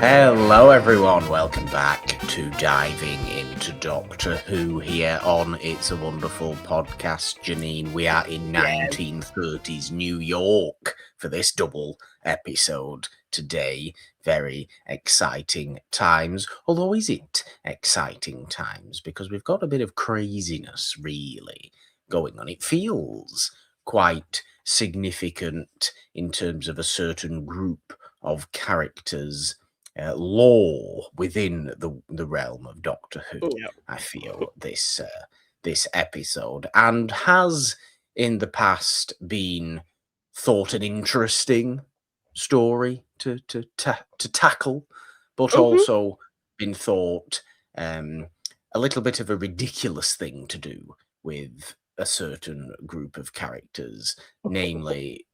Hello everyone, welcome back to Diving into Doctor Who here on It's a Wonderful Podcast. Jeannine, we are in 1930s New York for this double episode today. Very exciting times, although is it exciting times? Because we've got a bit of craziness really going on. It feels quite significant in terms of a certain group of characters. Lore within the realm of Doctor Who. Yep. I feel this episode, and has in the past been thought an interesting story to tackle, but also been thought a little bit of a ridiculous thing to do with a certain group of characters, namely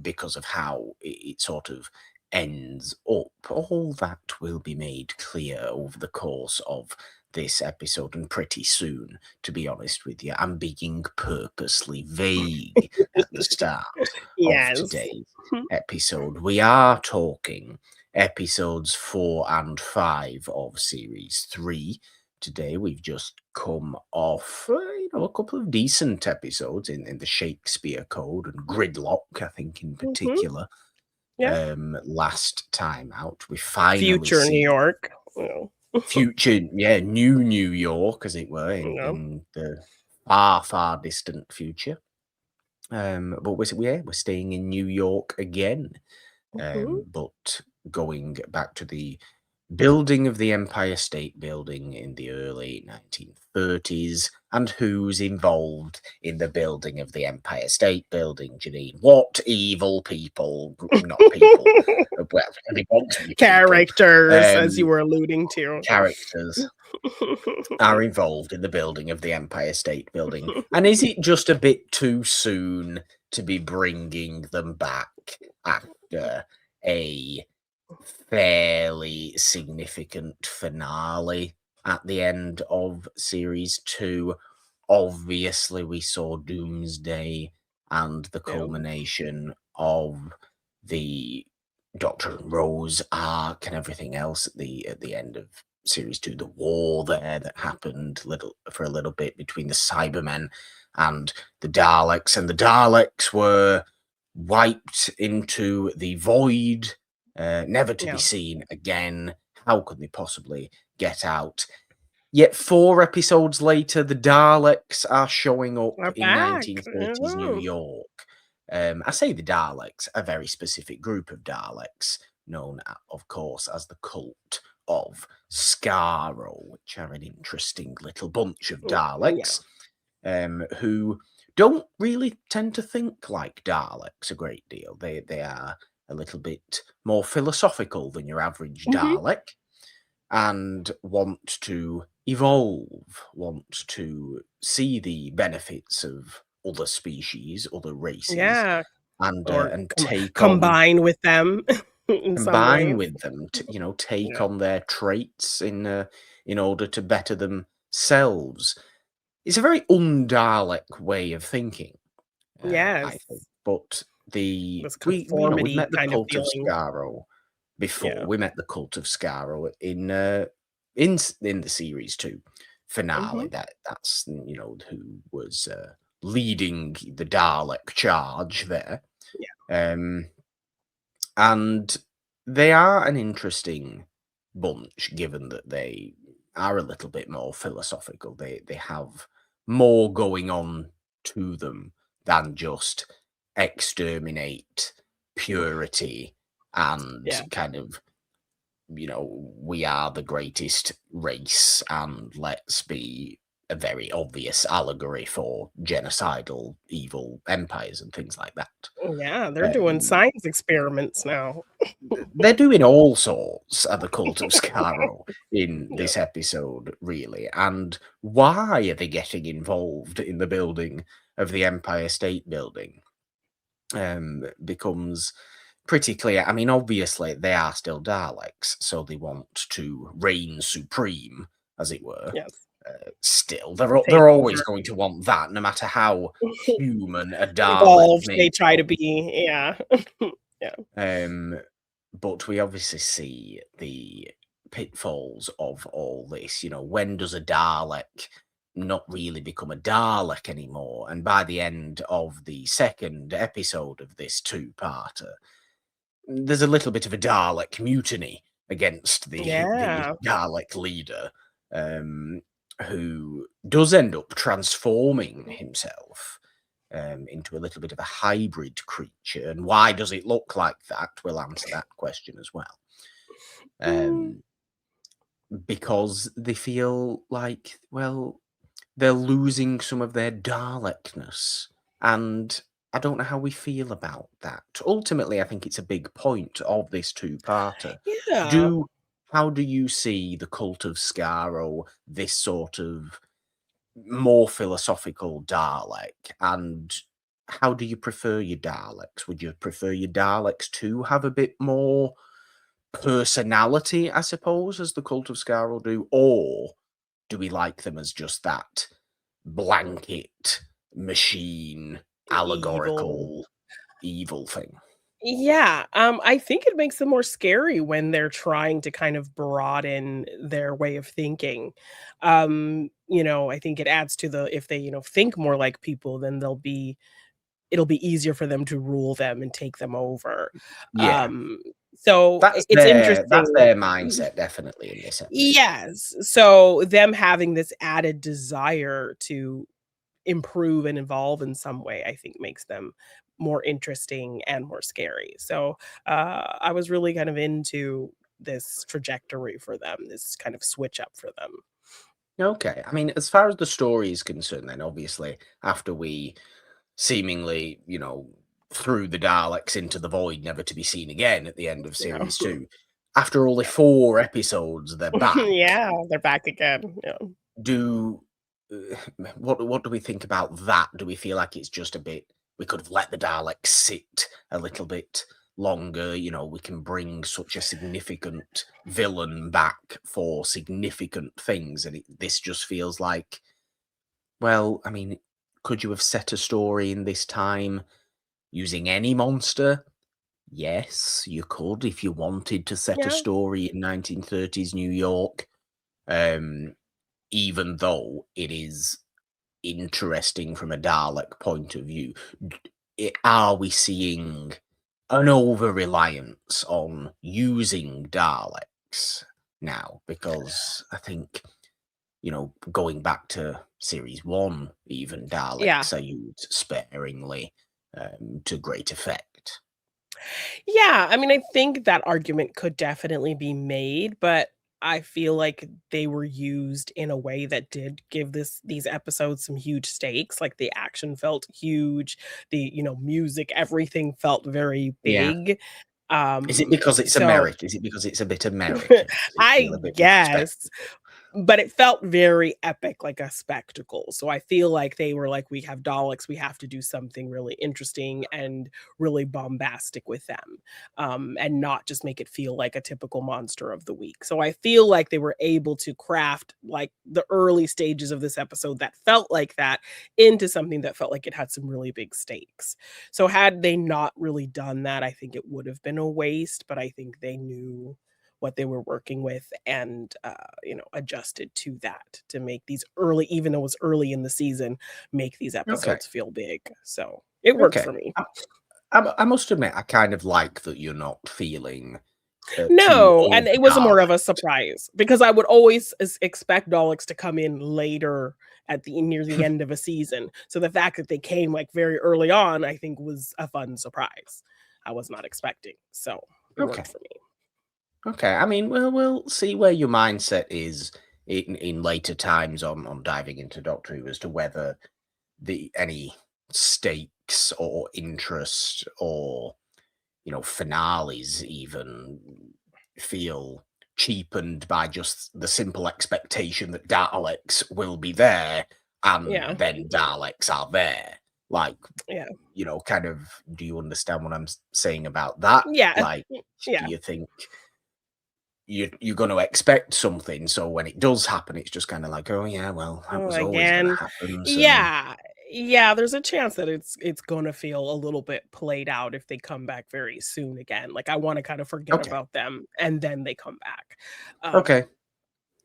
because of how it sort of ends up. All that will be made clear over the course of this episode, and pretty soon, to be honest with you. I'm being purposely vague at the start of today's episode. We are talking episodes 4 and 5 of series 3. Today we've just come off a couple of decent episodes in the Shakespeare Code and Gridlock, I think, in particular. Last time out, we finally Future New York. Future, new New York, as it were, in the far distant future. But we're staying in New York again. But going back to the building of the Empire State Building in the early 1930s, and who's involved in the building of the Empire State Building, Jeannine? What evil people, not people, well, characters, as you were alluding to. Characters are involved in the building of the Empire State Building. And is it just a bit too soon to be bringing them back after a fairly significant finale at the end of series 2? Obviously, we saw Doomsday and the culmination of the Doctor and Rose arc and everything else at the end of series 2. The war there that happened for a little bit between the Cybermen and the Daleks, and the Daleks were wiped into the void, never to be seen again. How could they possibly get out? Yet 4 episodes later, the Daleks are showing up in 1930s New York. I say the Daleks, a very specific group of Daleks, known, of course, as the Cult of Skaro, which are an interesting little bunch of Daleks, who don't really tend to think like Daleks a great deal. They are a little bit more philosophical than your average Dalek, and want to evolve, want to see the benefits of other species, other races, and combine with them. Combine with them, take on their traits in order to better themselves. It's a very un-Dalek way of thinking. I think. But we met the Cult of Skaro before. We met the Cult of Skaro in the series 2 finale. That's who was leading the Dalek charge there. And they are an interesting bunch, given that they are a little bit more philosophical. They have more going on to them than just exterminate, purity, and kind of, we are the greatest race, and let's be a very obvious allegory for genocidal evil empires and things like that. They're doing science experiments now. They're doing all sorts at the Cult of Skaro in this episode, really. And why are they getting involved in the building of the Empire State Building becomes pretty clear. I mean, obviously, they are still Daleks, so they want to reign supreme, as it were. Still, they're always going to want that, no matter how human a Dalek evolved they try to be. but we obviously see the pitfalls of all this. When does a Dalek not really become a Dalek anymore? And by the end of the second episode of this two-parter, there's a little bit of a Dalek mutiny against the Yeah. Dalek leader, who does end up transforming himself into a little bit of a hybrid creature. And why does it look like that? We'll answer that question as well. Mm, Because they feel like, well, they're losing some of their Dalekness. And I don't know how we feel about that. Ultimately, I think it's a big point of this two-parter. yeah. How do you see the Cult of Skaro, this sort of more philosophical Dalek, and how do you prefer your Daleks? Would you prefer your Daleks to have a bit more personality, I suppose, as the Cult of Skaro do, or do we like them as just that blanket machine, Evil. allegorical evil thing? Yeah, I think it makes them more scary when they're trying to kind of broaden their way of thinking. I think it adds to the if they, think more like people, then it'll be easier for them to rule them and take them over. Yeah, Um, so it's that's interesting. their mindset definitely in this episode. Yes, so them having this added desire to improve and evolve in some way, I think makes them more interesting and more scary. So, I was really kind of into this trajectory for them, this kind of switch up for them. Okay, I mean, as far as the story is concerned, then obviously after we seemingly, threw the Daleks into the void, never to be seen again at the end of Yeah. series two. After only 4 episodes, they're back. Yeah, they're back again. Yeah. Do what do we think about that? Do we feel like it's just a bit? We could have let the Daleks sit a little bit longer. We can bring such a significant villain back for significant things, and this just feels like, well, I mean, could you have set a story in this time using any monster? Yes, you could if you wanted to set a Yeah. story in 1930s New York. Um, Even though it is interesting from a Dalek point of view, are we seeing an over reliance on using Daleks now? Because I think, going back to series one, even Yeah. Daleks are used sparingly to great effect. Yeah, I mean, I think that argument could definitely be made, but I feel like they were used in a way that did give these episodes some huge stakes. Like the action felt huge, the music, everything felt very Yeah. big. Is it because it's So American? Is it because it's a bit American? Does it feel I a bit more guess. respected? But it felt very epic, like a spectacle. So I feel like they were like, "We have Daleks, we have to do something really interesting and really bombastic with them, and not just make it feel like a typical monster of the week." So I feel like they were able to craft, like, the early stages of this episode that felt like that into something that felt like it had some really big stakes. So had they not really done that, I think it would have been a waste, but I think they knew what they were working with and adjusted to that to make these early, even though it was early in the season, make these Okay. episodes feel big. So it worked Okay. for me. I must admit, I kind of like that you're not feeling too No, and over it was more of a Daleked. surprise because I would always expect Daleks to come in later at the near the end of a season. So the fact that they came like very early on, I think was a fun surprise. I was not expecting. So it worked Okay. for me. Okay. I mean, we'll see where your mindset is in later times on diving into Doctor Who as to whether the any stakes or interest or finales even feel cheapened by just the simple expectation that Daleks will be there and Yeah. then Daleks are there. Like, Yeah. kind of, do you understand what I'm saying about that? Yeah. Like, do Yeah. you think you're going to expect something? So when it does happen, it's just kind of like, oh, yeah, well, that Oh, was always going to again. happen. So, Yeah. Yeah, there's a chance that it's gonna feel a little bit played out if they come back very soon again. Like, I wanna kind of forget Okay. about them, and then they come back. Okay.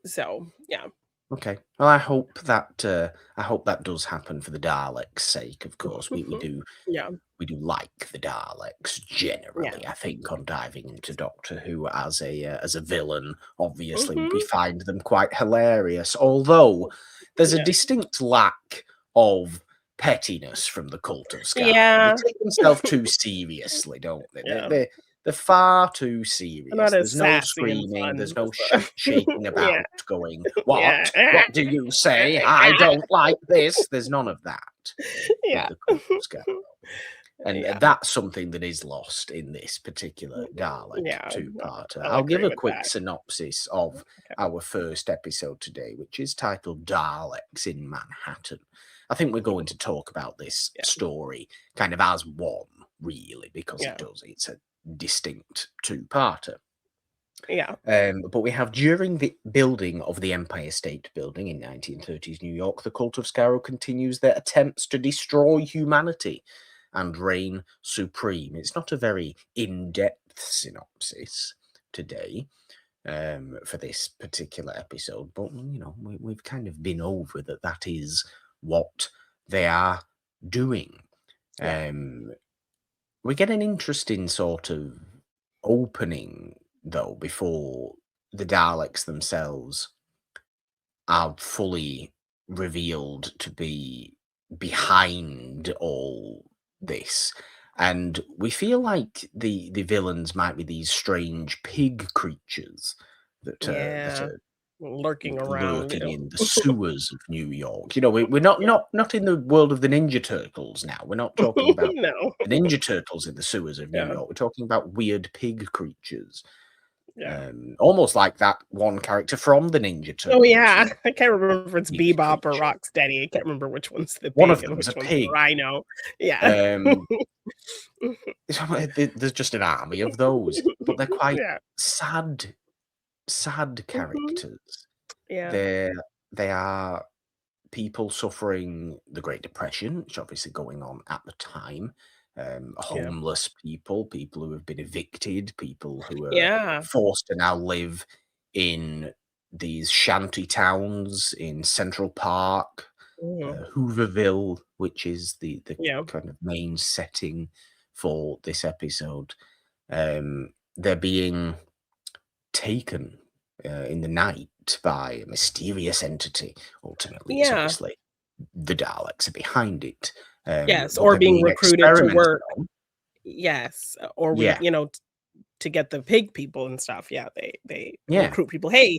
So, yeah. Okay. Well, I hope that does happen for the Daleks' sake. Of course, we do Yeah, we do like the Daleks yeah. generally. I think on diving into Doctor Who as a villain, obviously we Mhm. find them quite hilarious. Although there's a Yeah. distinct lack of pettiness from the Cult of Skaro. They Yeah. take themselves too seriously, don't they? They Yeah. they they're far too They're not serious. as There's no sassy and screaming. There's fun no as the shaking Yeah, about, going, yeah. "What? What do you say? I don't like this." There's none of that with Yeah. the Cult of Skaro. And Yeah. that's something that is lost in this particular Dalek Yeah, two-parter. I'll I'll give agree a with quick that. synopsis of Okay. our first episode today, which is titled Daleks in Manhattan. I think we're going to talk about this Yeah, story kind of as one, really, because yeah, it's a distinct two-parter. yeah, But we have during the building of the Empire State Building in 1930s New York, the Cult of Skaro continues their attempts to destroy humanity and reign supreme. It's not a very in-depth synopsis today for this particular episode, but we've kind of been over that. That is what they are doing. yeah, Um, we get an interesting sort of opening, though, before the Daleks themselves are fully revealed to be behind all this. And we feel like the villains might be these strange pig creatures that yeah. are Lurking around. lurking in the sewers of New York. We're not Yeah. not in the world of the Ninja Turtles now. We're not talking about No. the Ninja Turtles in the sewers of New Yeah, York. We're talking about weird pig creatures, yeah. almost like that one character from the Ninja Oh, Turtles, yeah. I can't remember if it's pig Bebop or creature. Rocksteady. I can't remember which one's the One of pig and them's a which one's the pig. rhino. Yeah. Um, there's just an army of those, but they're quite Yeah. sad Mhm. characters. Yeah. They are people suffering the Great Depression, which obviously going on at the time, Yeah. homeless people who have been evicted, people who are Yeah. forced to now live in these shanty towns in Central Park, Mhm. Hooverville, which is the Yeah. kind of main setting for this episode. They're being taken in the night by a mysterious entity. Ultimately, it's Yeah. obviously the Daleks are behind it, Yes, but or they're being being recruited to experimented work. on. Yes, or Yeah, to get the pig people and stuff. Yeah, they yeah, recruit people. "Hey,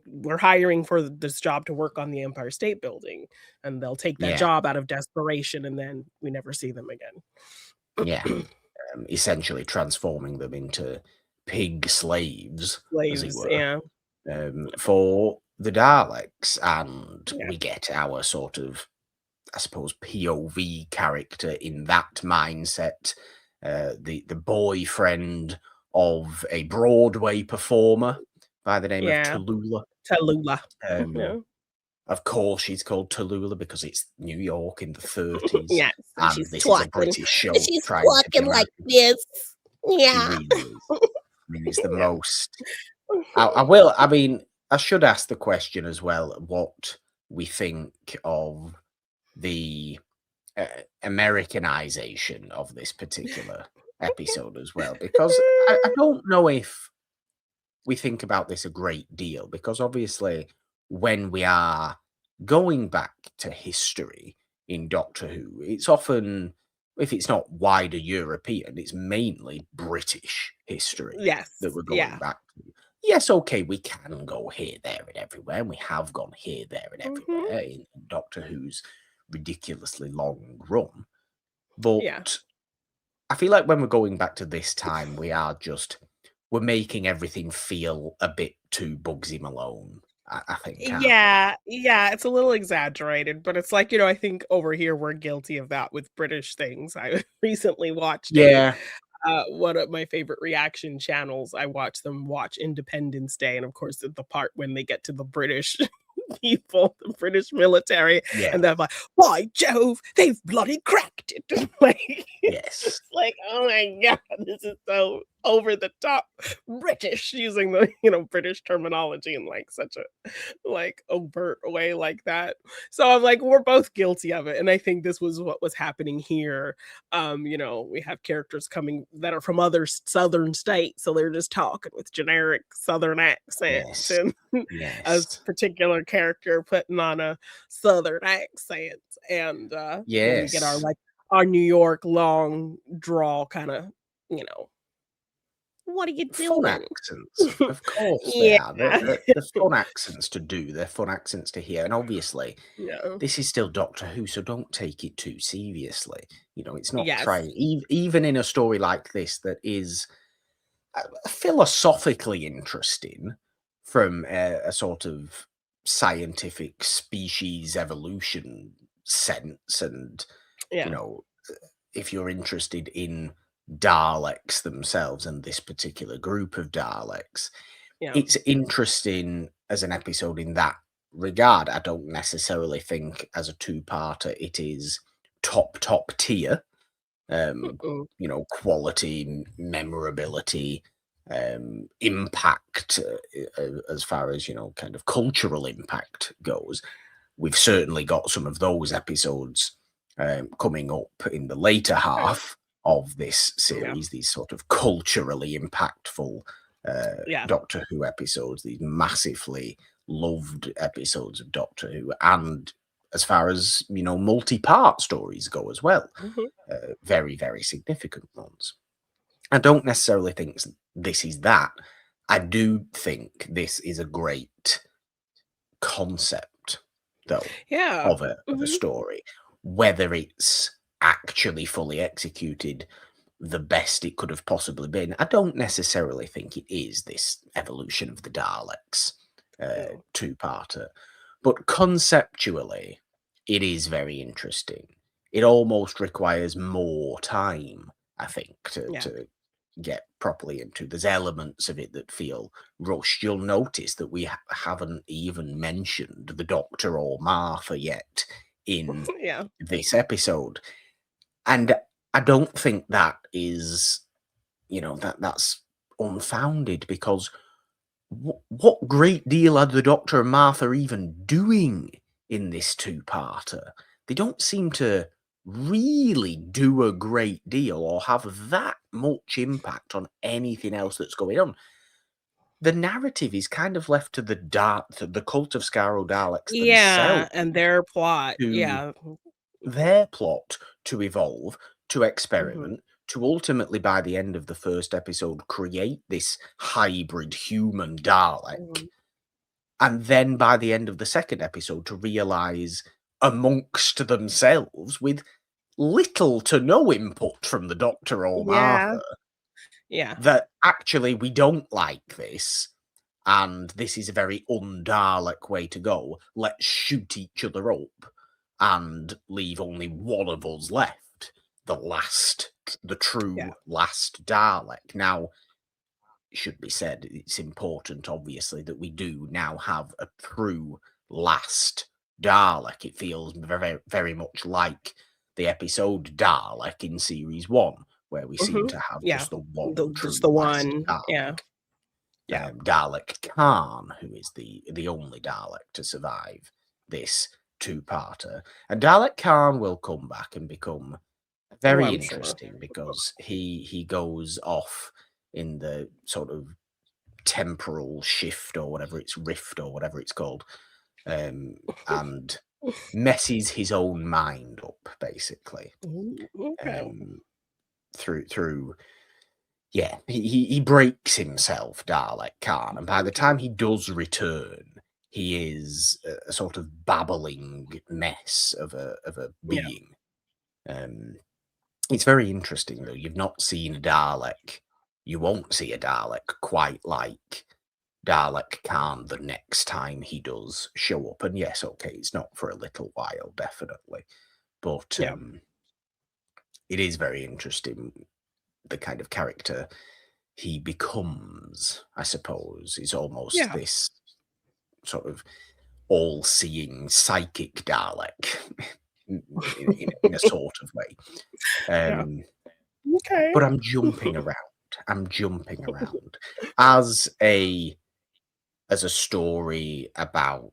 we're hiring for this job to work on the Empire State Building," and they'll take that yeah, job out of desperation, and then we never see them yeah. again. Essentially transforming them into pig slaves, as it Slaves, were, yeah, for the Daleks, and yeah, we get our sort of, I suppose, POV character in that mindset, the boyfriend of a Broadway performer by the name of yeah. Tallulah. Tallulah. Um, Yeah. of course, she's called Tallulah because it's New York in the 30s, Yes, and and she's this is a talking British show she's trying to be talking like American. this. She Yeah. really is. I mean, it's the Yeah. most. I will. I mean, I should ask the question as well. What we think of the Americanization of this particular episode as well, because I don't know if we think about this a great deal, because obviously when we are going back to history in Doctor Who, it's often, if it's not wider European, it's mainly British history that Yes, we're going yeah. back to. Yes, okay, we can go here, there, and everywhere, and we have gone here, there, and Mhm. everywhere in Doctor Who's ridiculously long run. Yeah. But I feel like when we're going back to this time, we're making everything feel a bit too Bugsy Malone. I think, aren't we? Yeah, yeah, it's a little exaggerated, but it's like, I think over here we're guilty of that with British things. I recently watched Yeah, one of my favorite reaction channels. I watched them watch Independence Day, and of course, the part when they get to the British people, the British military, Yeah. and they're like, "By Jove, they've bloody cracked it!" Like, it's Yes. just like, oh my god, this is so over the top British, using the British terminology in like such a like overt way like that. So I'm like, we're both guilty of it, and I think this was what was happening here. We have characters coming that are from other southern states, so they're just talking with generic southern accents, Yes. and a Yes. particular character putting on a southern accent, and then we get our Yes. like our New York long draw kind of, you know, what are you Fun doing? accents. Of course they Yeah. are. They're fun accents to do. They're fun accents to hear. And obviously, Yeah. this is still Doctor Who, so don't take it too seriously. It's not Yes. trying, even in a story like this that is philosophically interesting from a sort of scientific species evolution sense. And, you Yeah. know, if you're interested in Daleks themselves and this particular group of Daleks, Yeah. it's interesting as an episode in that regard. I don't necessarily think as a two-parter it is top tier, Mm-mm. quality, memorability, impact, as far as, kind of cultural impact goes. We've certainly got some of those episodes coming up in the later Okay. half of this Yeah. series, these sort of culturally impactful Yeah. Doctor Who episodes, these massively loved episodes of Doctor Who, and as far as, multi-part stories go as well, Mhm. very, very significant ones. I don't necessarily think this is that. I do think this is a great concept, though, Yeah. of a Mhm. story. Whether it's actually fully executed the best it could have possibly been, I don't necessarily think it is, this evolution of the Daleks No. two-parter. But conceptually, it is very interesting. It almost requires more time, I think, Yeah. to get properly into. There's elements of it that feel rushed. You'll notice that we haven't even mentioned the Doctor or Martha yet in Yeah. this episode. And I don't think that is, that's unfounded, because what great deal are the Doctor and Martha even doing in this two-parter? They don't seem to really do a great deal or have that much impact on anything else that's going on. The narrative is kind of left to the Cult of Skaro Daleks Yeah, themselves, and their plot. to Yeah. their plot, to evolve, to Mhm. experiment, to ultimately, by the end of the first episode, create this hybrid human Dalek, Mhm. and then by the end of the second episode to realize amongst themselves, with little to no input from the Doctor or Yeah. Martha, Yeah. that actually we don't like this, and this is a very un-Dalek way to go. Let's shoot each other up and leave only one of us left, the Yeah. true last Dalek. Now, it should be said, it's important, obviously, that we do now have a true last Dalek. It feels very, very much like the episode Dalek in series one, where we seem Mhm. to have Yeah. just the one Just true the last one. Yeah. Dalek. Yeah. Dalek Khan, who is the only Dalek to survive this two-parter. And Dalek Khan will come back and become Oh, very I'm sure. interesting, because he goes off in the sort of temporal shift, or whatever it's rift, or whatever it's called, and messes his own mind up, basically, Okay. um, through yeah, he breaks himself, Dalek Khan, and by the Okay. time he does return, he is a sort of babbling mess of a Yeah. being. Um, it's very interesting, though. You've not seen a Dalek. You won't see a Dalek quite like Dalek Khan the next time he does show up. And yes, okay, it's not for a little while, definitely, but Yeah. it is very interesting, the kind of character he becomes, I suppose, is almost Yeah. this sort of all-seeing psychic Dalek in a sort of way. Yeah. Okay. But I'm jumping around. As a story about,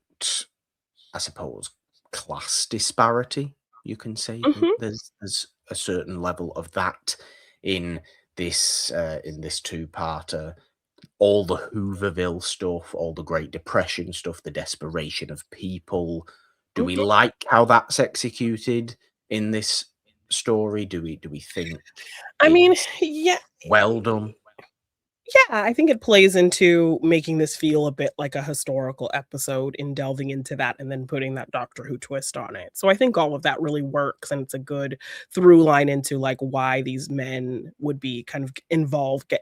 I suppose, class disparity, you can say. Mhm. There's a certain level of that in this two-parter. All the Hooverville stuff, all the Great Depression stuff, the desperation of people. Do we Mhm. like how that's executed in this story? Do we think I mean, it's yeah. well done? Yeah, I think it plays into making this feel a bit like a historical episode in delving into that and then putting that Doctor Who twist on it. So I think all of that really works, and it's a good through line into like why these men would be kind of get involved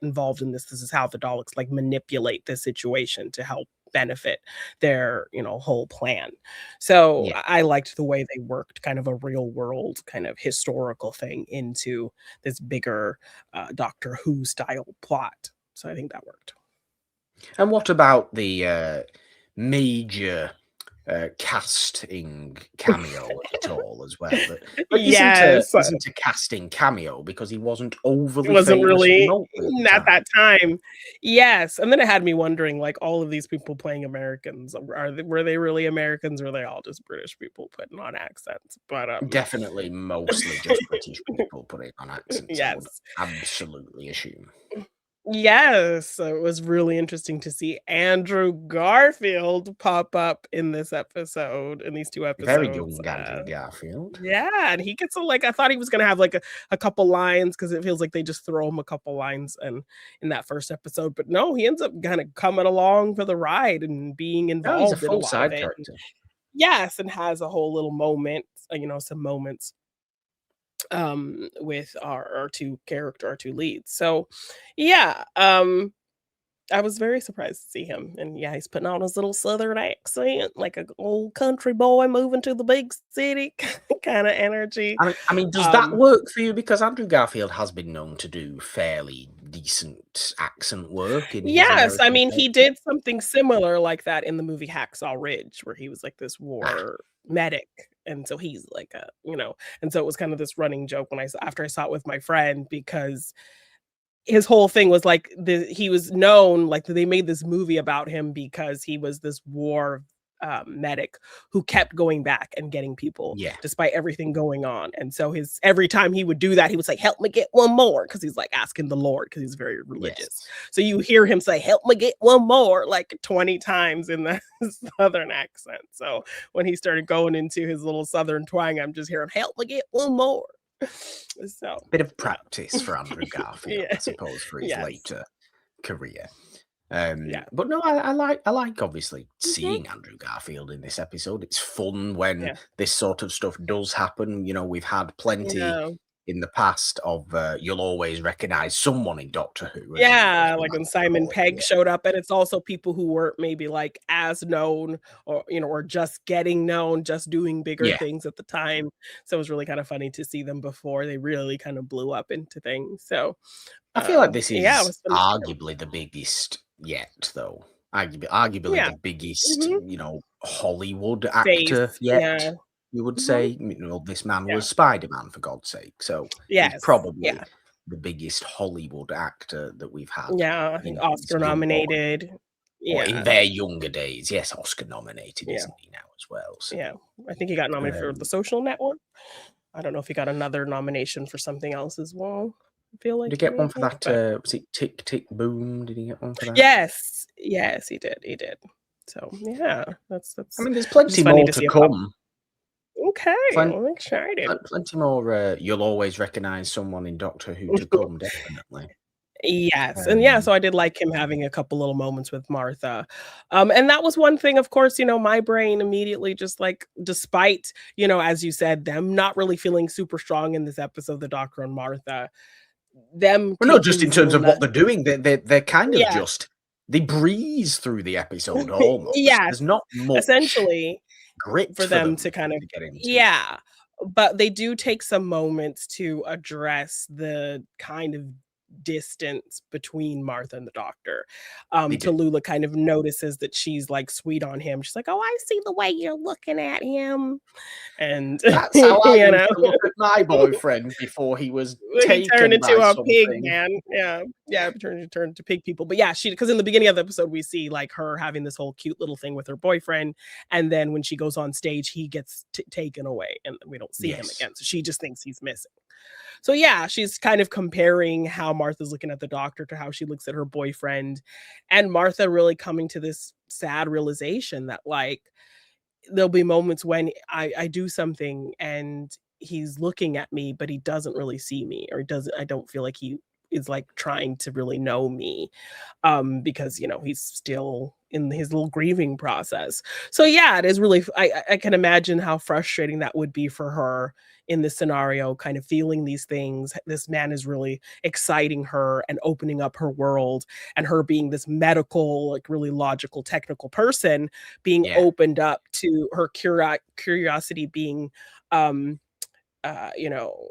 in this. This is how the Daleks like manipulate this situation to help benefit their, whole plan. So Yeah. I liked the way they worked kind of a real world kind of historical thing into this bigger Doctor Who style plot. So I think that worked. And what about the major casting cameo of it all as well? But Yes, isn't a casting cameo because he wasn't it overly wasn't famous really remotely at the at time. that time. Yes, and then it had me wondering, like, all of these people playing Americans, were they really Americans, or were they all just British people putting on accents? But, Definitely mostly just British people putting on accents, I would yes. absolutely assume. Yes, so it was really interesting to see Andrew Garfield pop up in this episode, in these 2 Very episodes. young Andrew Garfield. Yeah, and he gets I thought he was gonna have like a couple lines because it feels like they just throw him a couple lines in that first episode. But no, he ends up kind of coming along for the ride and being No, he's a involved in a full lot of side it. character. Yes, and has a whole little moment, some moments with our two leads. So yeah, I was very surprised to see him, and yeah, he's putting on his little southern accent, like a old country boy moving to the big city kind of energy. I mean, does that Um, work for you? Because Andrew Garfield has been known to do fairly decent accent work in his yes, I American mean, he characters. did something similar like that in the movie Hacksaw Ridge, where he was like this Ah, war medic, and so he's like and so it was kind of this running joke when after I saw it with my friend because his whole thing was like he was known like they made this movie about him because he was this war medic who kept going back and getting people yeah, despite everything going on. And so his every time he would do that, he would say, "Help me get one more," because he's like asking the Lord because he's very religious. yes. So you hear him say, "Help me get one more," like 20 times in the southern accent. So when he started going into his little southern twang, I'm just hearing, "Help me get one more." So Bit of yeah. practice for Andrew Garfield, Yeah. I suppose, for his Yes. later career. Yeah. But no, I like obviously Mhm. seeing Andrew Garfield in this episode. It's fun when Yeah. this sort of stuff does happen. We've had plenty Yeah. in the past of you'll always recognize someone in Doctor Who, as Yeah, we like like when to Simon call it Pegg here. showed up, and it's also people who weren't maybe, like, as known or, or just getting known, just doing bigger Yeah, things at the time. So it was really kinda funny to see them before they really kind of blew up into things. So, I feel like this yeah, it is was fun to see them. arguably the biggest yet, though. Arguably Yeah. the biggest, Mhm. Hollywood actor Face. yet. Yeah. You would Mhm. say, this man Yeah. was Spider-Man for God's sake, so he's Yes. probably Yeah. the biggest Hollywood actor that we've had Yeah, I think in his Oscar young nominated. or in Yeah. their younger days. Yes, Oscar nominated, Yeah. isn't he now as well? So, Yeah. I think he got nominated for The um, Social Network. I don't know if he got another nomination for something else as well. I feel did like he he get may one for have, that? but Was it Tick Tick Boom? Did he get one for that? yes, yes, he did. So, yeah, I that's mean, there's just plenty funny more to to see a pop. come. Okay, Plen I'm excited. Plenty more, you'll always recognize someone in Doctor Who to come, definitely. Yes, and yeah, Um, so I did like him having a couple little moments with Martha. And that was one thing, of course, my brain immediately just like, despite, as you said, them not really feeling super strong in this episode, the Doctor and Martha, them well, no, taking just in these terms little of what nut. they're doing, they're kind of Yeah. just they breeze through the episode almost. Yes, There's not much essentially grit for for them them to kind of to get into. yeah, but they do take some moments to address the kind of distance between Martha and the doctor. They do. Tallulah kind of notices that she's like sweet on him. She's like, "Oh, I see the way you're looking at him," and That's how I you used know. to look at my boyfriend before he was He turned taken into by a pig, something. man. Yeah, turned to pig people. But yeah, she because in the beginning of the episode we see like her having this whole cute little thing with her boyfriend, and then when she goes on stage, he gets taken away, and we don't see him Yes. again. So she just thinks he's missing. So yeah, she's kind of comparing how Martha's looking at the doctor to how she looks at her boyfriend, and Martha really coming to this sad realization that like there'll be moments when I do something and he's looking at me, but he doesn't really see me, or he doesn't I don't feel like he is like trying to really know me, because you know he's still in his little grieving process. So yeah, it is really I can imagine how frustrating that would be for her in this scenario, kind of feeling these things. This man is really exciting her and opening up her world, and her being this medical, like really logical, technical person being Yeah. opened up to her curiosity being um you know,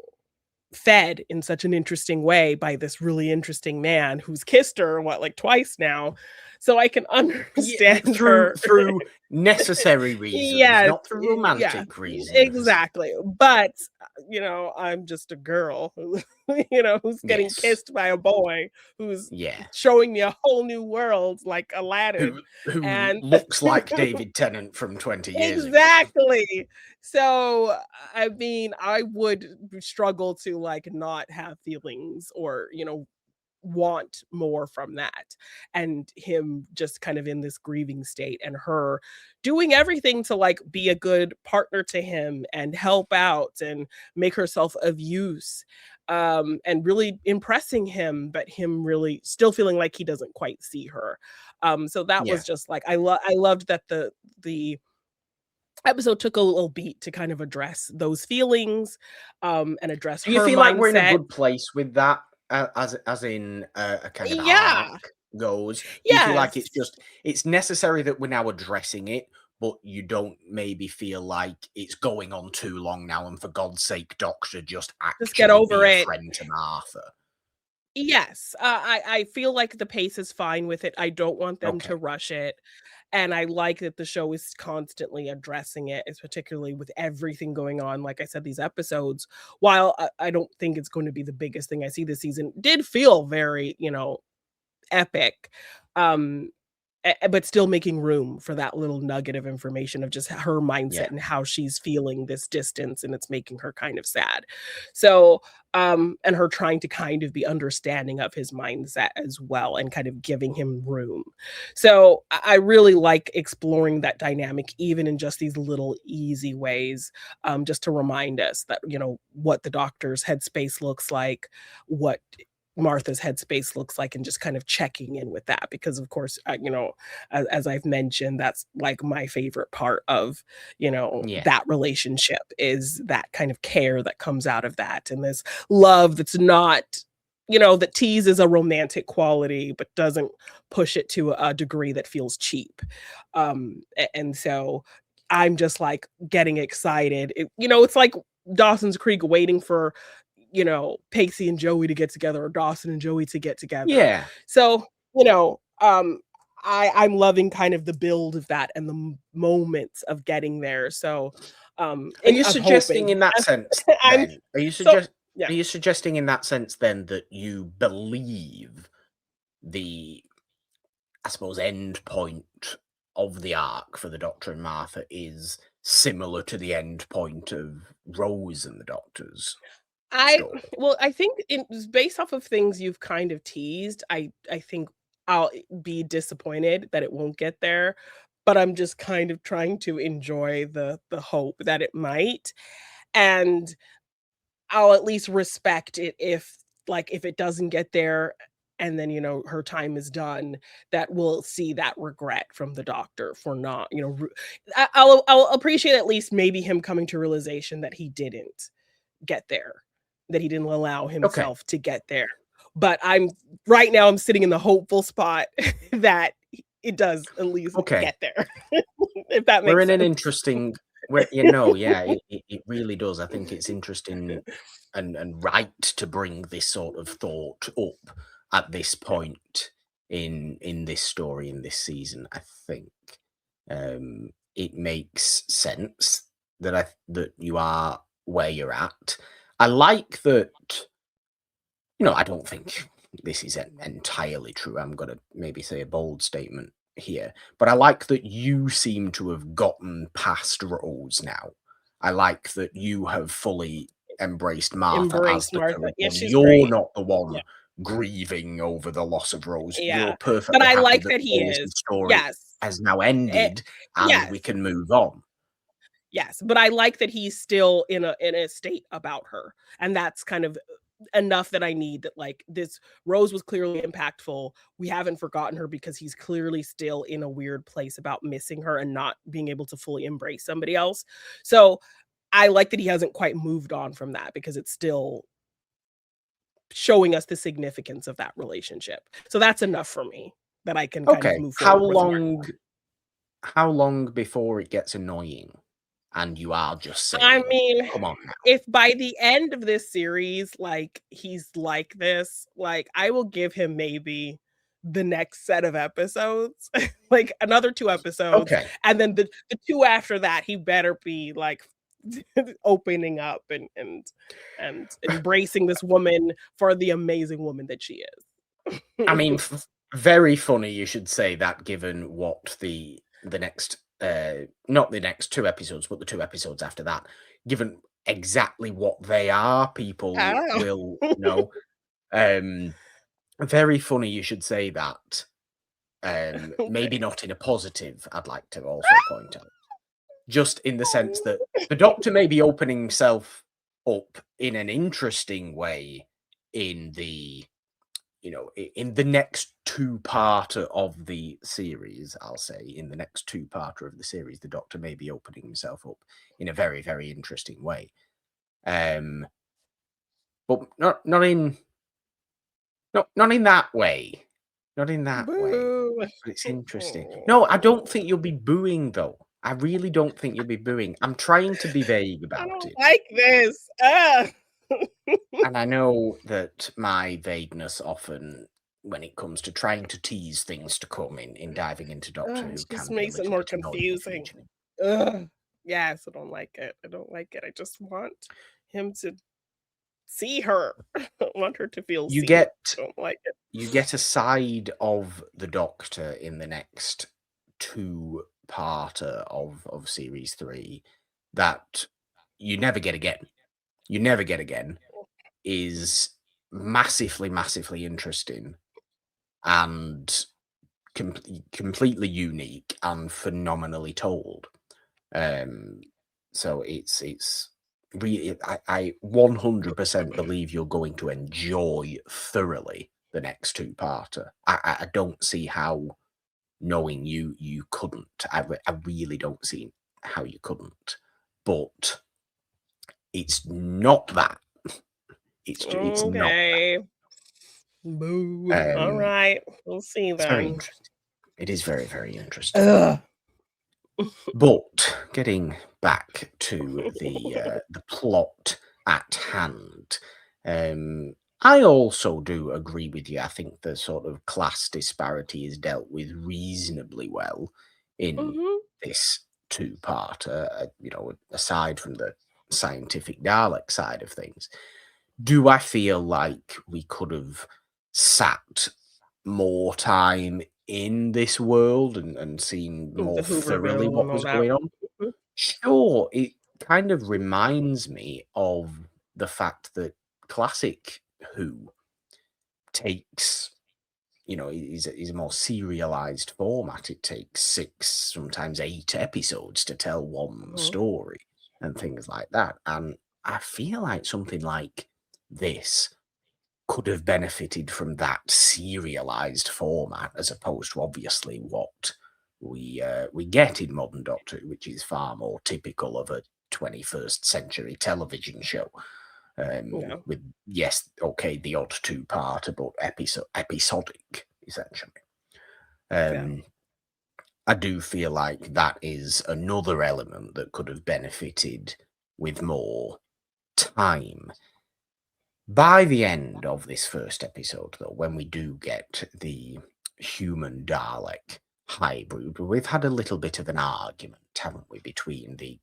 fed in such an interesting way by this really interesting man who's kissed her what like twice now. So I can Yeah, understand through her. through necessary reasons, Yes, not through yeah, romantic reasons. exactly. But you know, I'm just a girl who, you know, who's getting Yes. kissed by a boy who's Yeah. showing me a whole new world like Aladdin. Who And looks like David Tennant from 20 years ago. exactly. So, I mean, I would struggle to like not have feelings or, you know, want more from that. And him just kind of in this grieving state, and her doing everything to like be a good partner to him and help out and make herself of use, and really impressing him, but him really still feeling like he doesn't quite see her. So that Yeah. was just like I loved that the episode took a little beat to kind of address those feelings, and address Do you her feel like we're in a mindset. good place with that, as in a kind of arc Yeah. goes? Do you feel like Yes. it's necessary that we're now addressing it, but you don't maybe feel like it's going on too long now, and for God's sake, Doctor, just Just get actually be over a it. friend to Martha? Yes, I feel like the pace is fine with it. I don't want them Okay. to rush it, and I like that the show is constantly addressing it, it's particularly with everything going on. Like I said, these episodes, while I don't think it's going to be the biggest thing I see this season, did feel very, you know, epic. Um, but still making room for that little nugget of information of just her mindset Yeah. and how she's feeling this distance, and it's making her kind of sad. So, and her trying to kind of be understanding of his mindset as well and kind of giving him room. So, I really like exploring that dynamic even in just these little easy ways, just to remind us that, you know, what the doctor's headspace looks like, what Martha's headspace looks like, and just kind of checking in with that because of course, you know, as I've mentioned, that's like my favorite part of, you know, Yeah. that relationship is that kind of care that comes out of that, and this love that's not, you know, that teases a romantic quality but doesn't push it to a degree that feels cheap. And so I'm just like getting excited. You know, it's like Dawson's Creek waiting for, you know, Pacey and Joey to get together or Dawson and Joey to get together. Yeah. So, you know, I'm loving kind of the build of that and the moments of getting there. So, Are and you I'm suggesting hoping. in that sense I'm then? so yeah. Are you suggesting in that sense then that you believe the, I suppose, end point of the arc for the Doctor and Martha is similar to the end point of Rose and the Doctor's I story? well, I think based off of things you've kind of teased, I think I'll be disappointed that it won't get there, but I'm just kind of trying to enjoy the hope that it might, and I'll at least respect it if like if it doesn't get there and then, you know, her time is done, that we'll see that regret from the doctor for not, you know, I'll appreciate at least maybe him coming to realization that he didn't get there, that he didn't allow Okay. himself to get there. But I'm right now I'm sitting in the hopeful spot that it does at least Okay. get there. If that We're makes in an sense. interesting Well, it really does. I think it's interesting and right to bring this sort of thought up at this point in this story, in this season. I think it makes sense that you are where you're at. I like that. I don't think this is entirely true. I'm going to maybe say a bold statement here, but I like that you seem to have gotten past Rose now. I like that you have fully embraced Martha as Embrace the Martha. current Yeah, one. she's You're great. not the one Yeah. grieving over the loss of Rose. You're Yeah. But perfectly I happy like that that he Rose's is. story Yes. has now Eh, ended and we yes. can move on. Yes. But I like that he's still in a state about her. And that's kind of enough that I need, that like this Rose was clearly impactful. We haven't forgotten her because he's clearly still in a weird place about missing her and not being able to fully embrace somebody else. So I like that he hasn't quite moved on from that, because it's still showing us the significance of that relationship. So that's enough for me that I can kind of Okay. move How forward with Martha. long before it gets annoying and you are just saying, I mean, come on now? if by the end of this series, like, he's like this, like, I will give him maybe the next set of episodes, like another 2 episodes, Okay. and then the 2 after that, he better be like opening up and embracing this woman for the amazing woman that she is. I mean, very funny you should say that, given what the next, not the next 2 episodes, but the 2 episodes after that, given exactly what they are, people Oh. will know. Very funny you should say that. Maybe Okay. not in a positive, I'd like to also point out. Just in the sense that the Doctor may be opening himself up in an interesting way in the in the next two-parter of the series. I'll say in the next two-parter of the series, the Doctor may be opening himself up in a very, very interesting way. But not in that way. Not in that way. Boo. But it's interesting. No, I don't think you'll be booing though. I really don't think you'll be booing. I'm trying to be vague I about don't it. like this. And I know that my vagueness often, when it comes to trying to tease things to come in diving into Doctor Who, It can just be a makes it little more bit annoying confusing. occasionally. Ugh. Yes, I don't like it. I don't like it. I just want him to see her. I want her to feel You seen. get I don't like it. you get a side of the Doctor in the next two-parter of series 3 that you never get again. You never get again. Is massively, massively interesting and completely unique and phenomenally told. So it's really, I 100% believe you're going to enjoy thoroughly the next two-parter. I don't see how, knowing you couldn't. I really don't see how you couldn't. But it's not that. It's not. Okay. Boo. All Um, right. We'll see it's very then. interesting. It is very, very interesting. Ugh. But getting back to the plot at hand, I also do agree with you. I think the sort of class disparity is dealt with reasonably well in Mhm. this two-parter. Aside from the scientific Dalek side of things, do I feel like we could have sat more time in this world and seen The more thoroughly Hooverville what and all was that. going on? Mhm. Sure, it kind of reminds me of the fact that classic Who takes, is a more serialized format. It takes 6, sometimes 8 episodes to tell one Mhm. story and things like that. And I feel like something like this could have benefited from that serialized format, as opposed to obviously what we get in modern Doctor Who, which is far more typical of a 21st century television show. Yeah. With, yes, okay, the odd two-parter, but episodic essentially. Yeah. Um, I do feel like that is another element that could have benefited with more time. By the end of this first episode, though, when we do get the human Dalek hybrid, we've had a little bit of an argument, haven't we, between the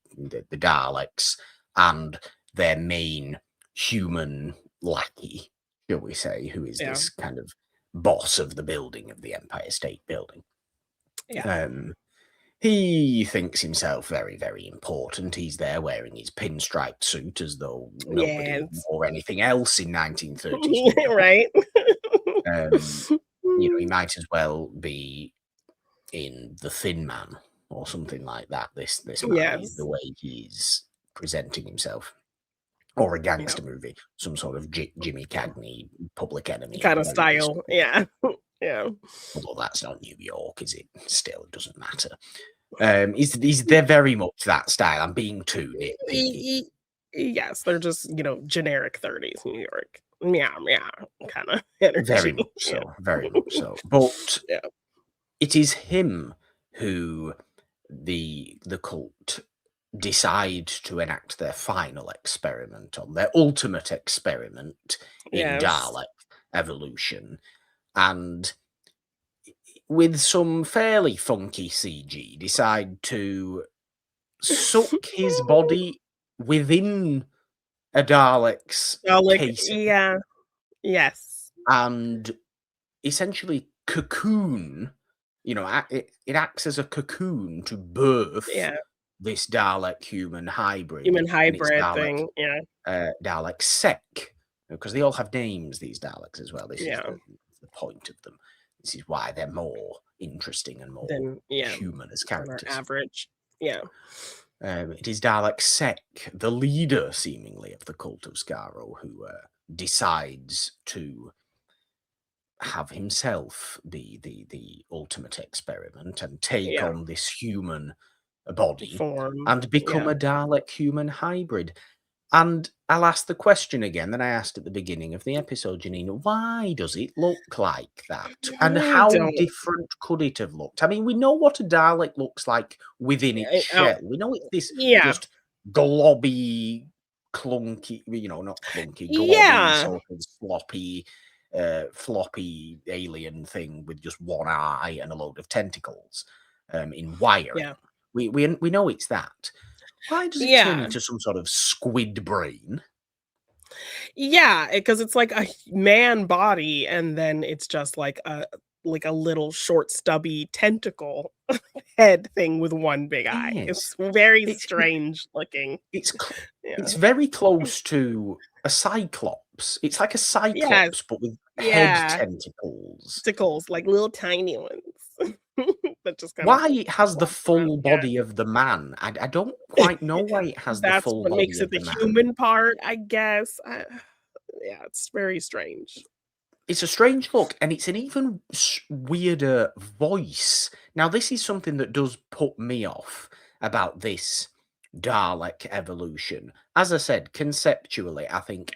Daleks and their main human lackey, shall we say, who is Yeah. this kind of boss of the building of the Empire State Building. Yeah. He thinks himself very, very important. He's there wearing his pinstripe suit as though nobody Yes. wore anything else in 1930s New York. Right. He might as well be in The Thin Man or something like that. This man, Yes. the way he's presenting himself, or a gangster movie, some sort of Jimmy Cagney, Public Enemy kind of style. Yeah. Yeah. Although that's not New York, is it? Still, it doesn't matter. They're very much that style. I'm being too nitpicky. Yes, they're just, generic 30s New York. Yeah, kind of energy. Very much so, very much so. But Yeah. it is him who the cult decide to enact their final experiment on, their ultimate experiment in Yes. Dalek evolution. And with some fairly funky CG, decide to suck his body within a Dalek's casing. Yeah. Yes. And essentially cocoon, it acts as a cocoon to birth this Dalek human hybrid. Human hybrid Dalek, thing, yeah. Dalek Sec, because they all have names, these Daleks as well. This is the point of them. This is why they're more interesting and more human as characters. Average, yeah. It is Dalek Sec, the leader, seemingly, of the Cult of Skaro, who decides to have himself be the ultimate experiment and take on this human body form and become a Dalek human hybrid. And I'll ask the question again that I asked at the beginning of the episode, Jeannine. Why does it look like that? And how different could it have looked? I mean, we know what a Dalek looks like within its shell. We know it's this just globby, clunky, not clunky, globby, sort of sloppy, floppy alien thing with just one eye and a load of tentacles in wiring. We know it's that. Why does it turn into some sort of squid brain? Yeah, because it's like a man body, and then it's just like a little short, stubby tentacle head thing with one big eye. It's very strange looking. It's very close to a cyclops. It's like a cyclops, but with head tentacles. Tentacles, like little tiny ones. But just why it has the full body of the man, I don't quite know why it has the full body of the man. That's what makes it the human part, I guess. It's very strange. It's a strange look, and it's an even weirder voice. Now, this is something that does put me off about this Dalek evolution. As I said, conceptually, I think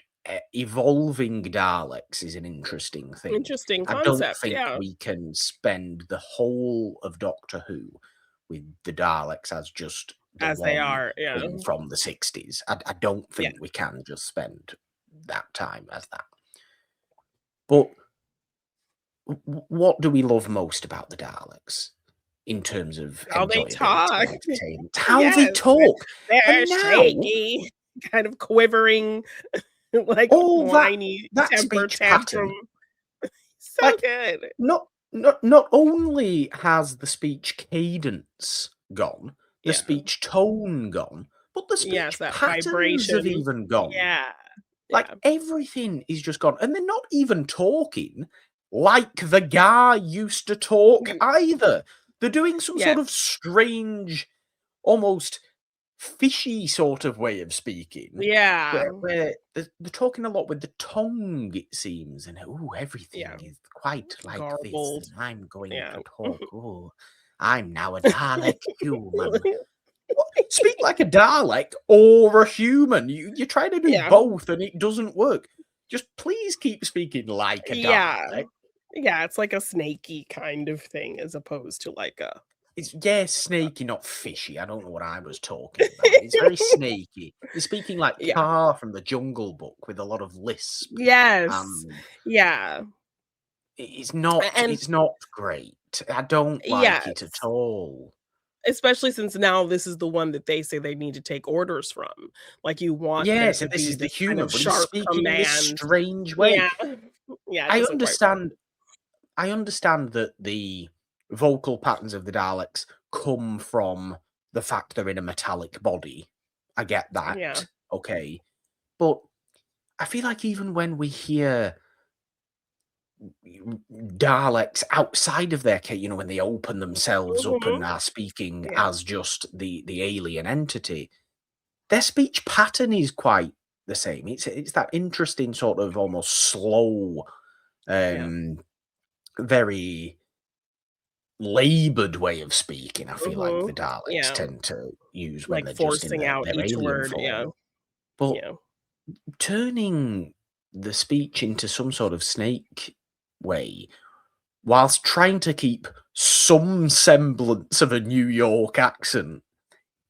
evolving Daleks is an interesting thing. Interesting concept. I don't think we can spend the whole of Doctor Who with the Daleks as just as they are, from the 60s. I don't think we can just spend that time as that. But what do we love most about the Daleks in terms of how they talk? How they talk. They're shaky, kind of quivering. Like whiny temper tantrum. So good. Not only has the speech cadence gone, the speech tone gone, but the speech patterns have even gone. Everything is just gone. And they're not even talking like the guy used to talk either. They're doing some sort of strange, almost fishy sort of way of speaking. Where they're talking a lot with the tongue, it seems, and everything is quite like garbled. this. And I'm going to talk. I'm now a Dalek human. Speak like a Dalek or a human. You're trying to do both, and it doesn't work. Just please keep speaking like a Dalek. Yeah, it's like a snaky kind of thing, as opposed to like a It's snaky, not fishy. I don't know what I was talking about. It's very snaky. They're speaking like Yeah. Car from the Jungle Book with a lot of lisp. Yes. Yeah. It's And not great. I don't like it at yes. all. Especially since now this is the one that they say they need to take orders from. Like, you want there Yes, to and this be is the this kind human, of but he's sharp speaking in this command. strange way. Yeah. Yeah, it I doesn't quite work. understand I understand that the vocal patterns of the Daleks come from the fact they're in a metallic body. I get Yeah. that. Okay. But I feel like even when we hear Daleks outside of their cage, when they open themselves up and Mhm. are speaking Yeah. as just the alien entity, their speech pattern is quite the same. It's that interesting sort of almost slow, Yeah. very labored way of speaking. I feel like the Mhm. Daleks Yeah. tend to use when Like, they're just in forcing out their each alien word. form. Yeah. But Yeah. turning the speech into some sort of snake way, whilst trying to keep some semblance of a New York accent,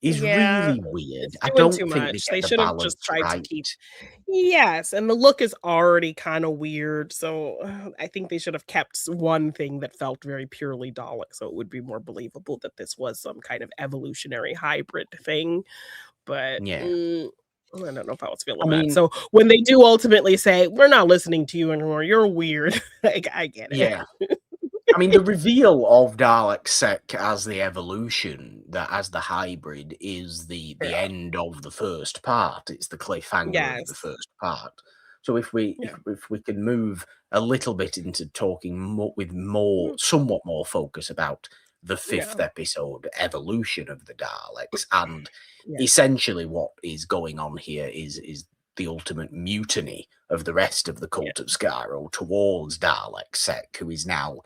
is Yeah. really weird. It's I doing too don't think they much. They get the should have just balance tried to right. keep. Yes, and the look is already kinda weird, so, I think they should have kept one thing that felt very purely Dalek, so it would be more believable that this was some kind of evolutionary hybrid thing, but, Yeah. I don't know if I was I feeling that. mean, So, when they do ultimately say, "We're not listening to you anymore, you're weird," like, I get it. yeah. I mean, the reveal of Dalek Sec as the evolution, that as the hybrid, is the Yeah. end of the first part. It's the cliffhanger of the Yes. first part. So if we Yeah. if we can move a little bit into talking with more, Mm, somewhat more focus about the yeah. fifth episode, evolution of the Daleks, and Yeah. essentially what is going on here is the ultimate mutiny of the rest of the Yeah. Cult of Skaro towards Dalek Sec, who is now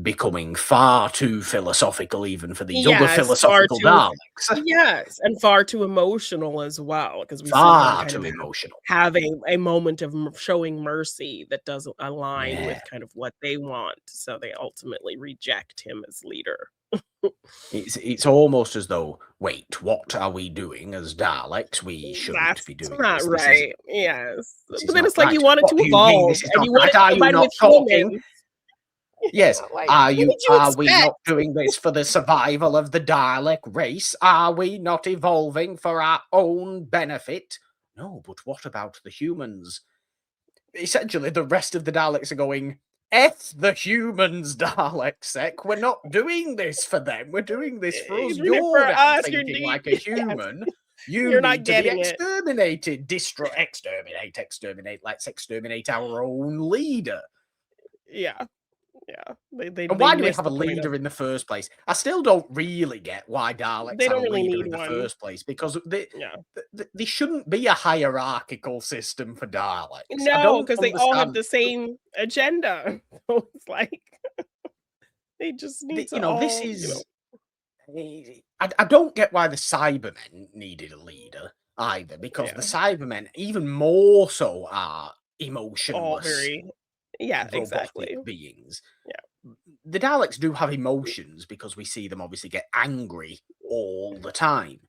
becoming far too philosophical even for these other Yes, far philosophical too. Daleks. Yes, and far too emotional as well, because we see them Far kind of too emotional. have a moment of showing mercy that doesn't align Yeah. with kind of what they want, so they ultimately reject him as leader. It's almost as though, wait, what are we doing as Daleks? We shouldn't That's be doing not this. right, yes, This is but then not it's like you right. wanted What to do you mean evolve, this is and not you right? wanted to Are you combine not with talking? humans, Yes. like, what did you Are we expect? not doing this for the survival of the Dalek race? Are we not evolving for our own benefit? No, but what about the humans? Essentially, the rest of the Daleks are going, F the humans, Dalek Sec. We're not doing this for them. We're doing this for us. You're doing it for You're now us, you're thinking doing like a yes, human. You you're not need to be getting it. exterminated. Exterminate. Let's exterminate our own leader. Yeah, yeah, And they why do we missed have a the point of leader in the first place? I still don't really get why Daleks they have don't a really leader need in the one. first place, because Yeah. there shouldn't be a hierarchical system for Daleks. I No, don't because they all have understand. the same agenda. So it's like they just need to This all, is. I don't get why the Cybermen needed a leader either, because the yeah, Cybermen, even more so, are all emotionless very yeah, robotic exactly. beings. Yeah. The Daleks do have emotions because we see them obviously get angry all the time.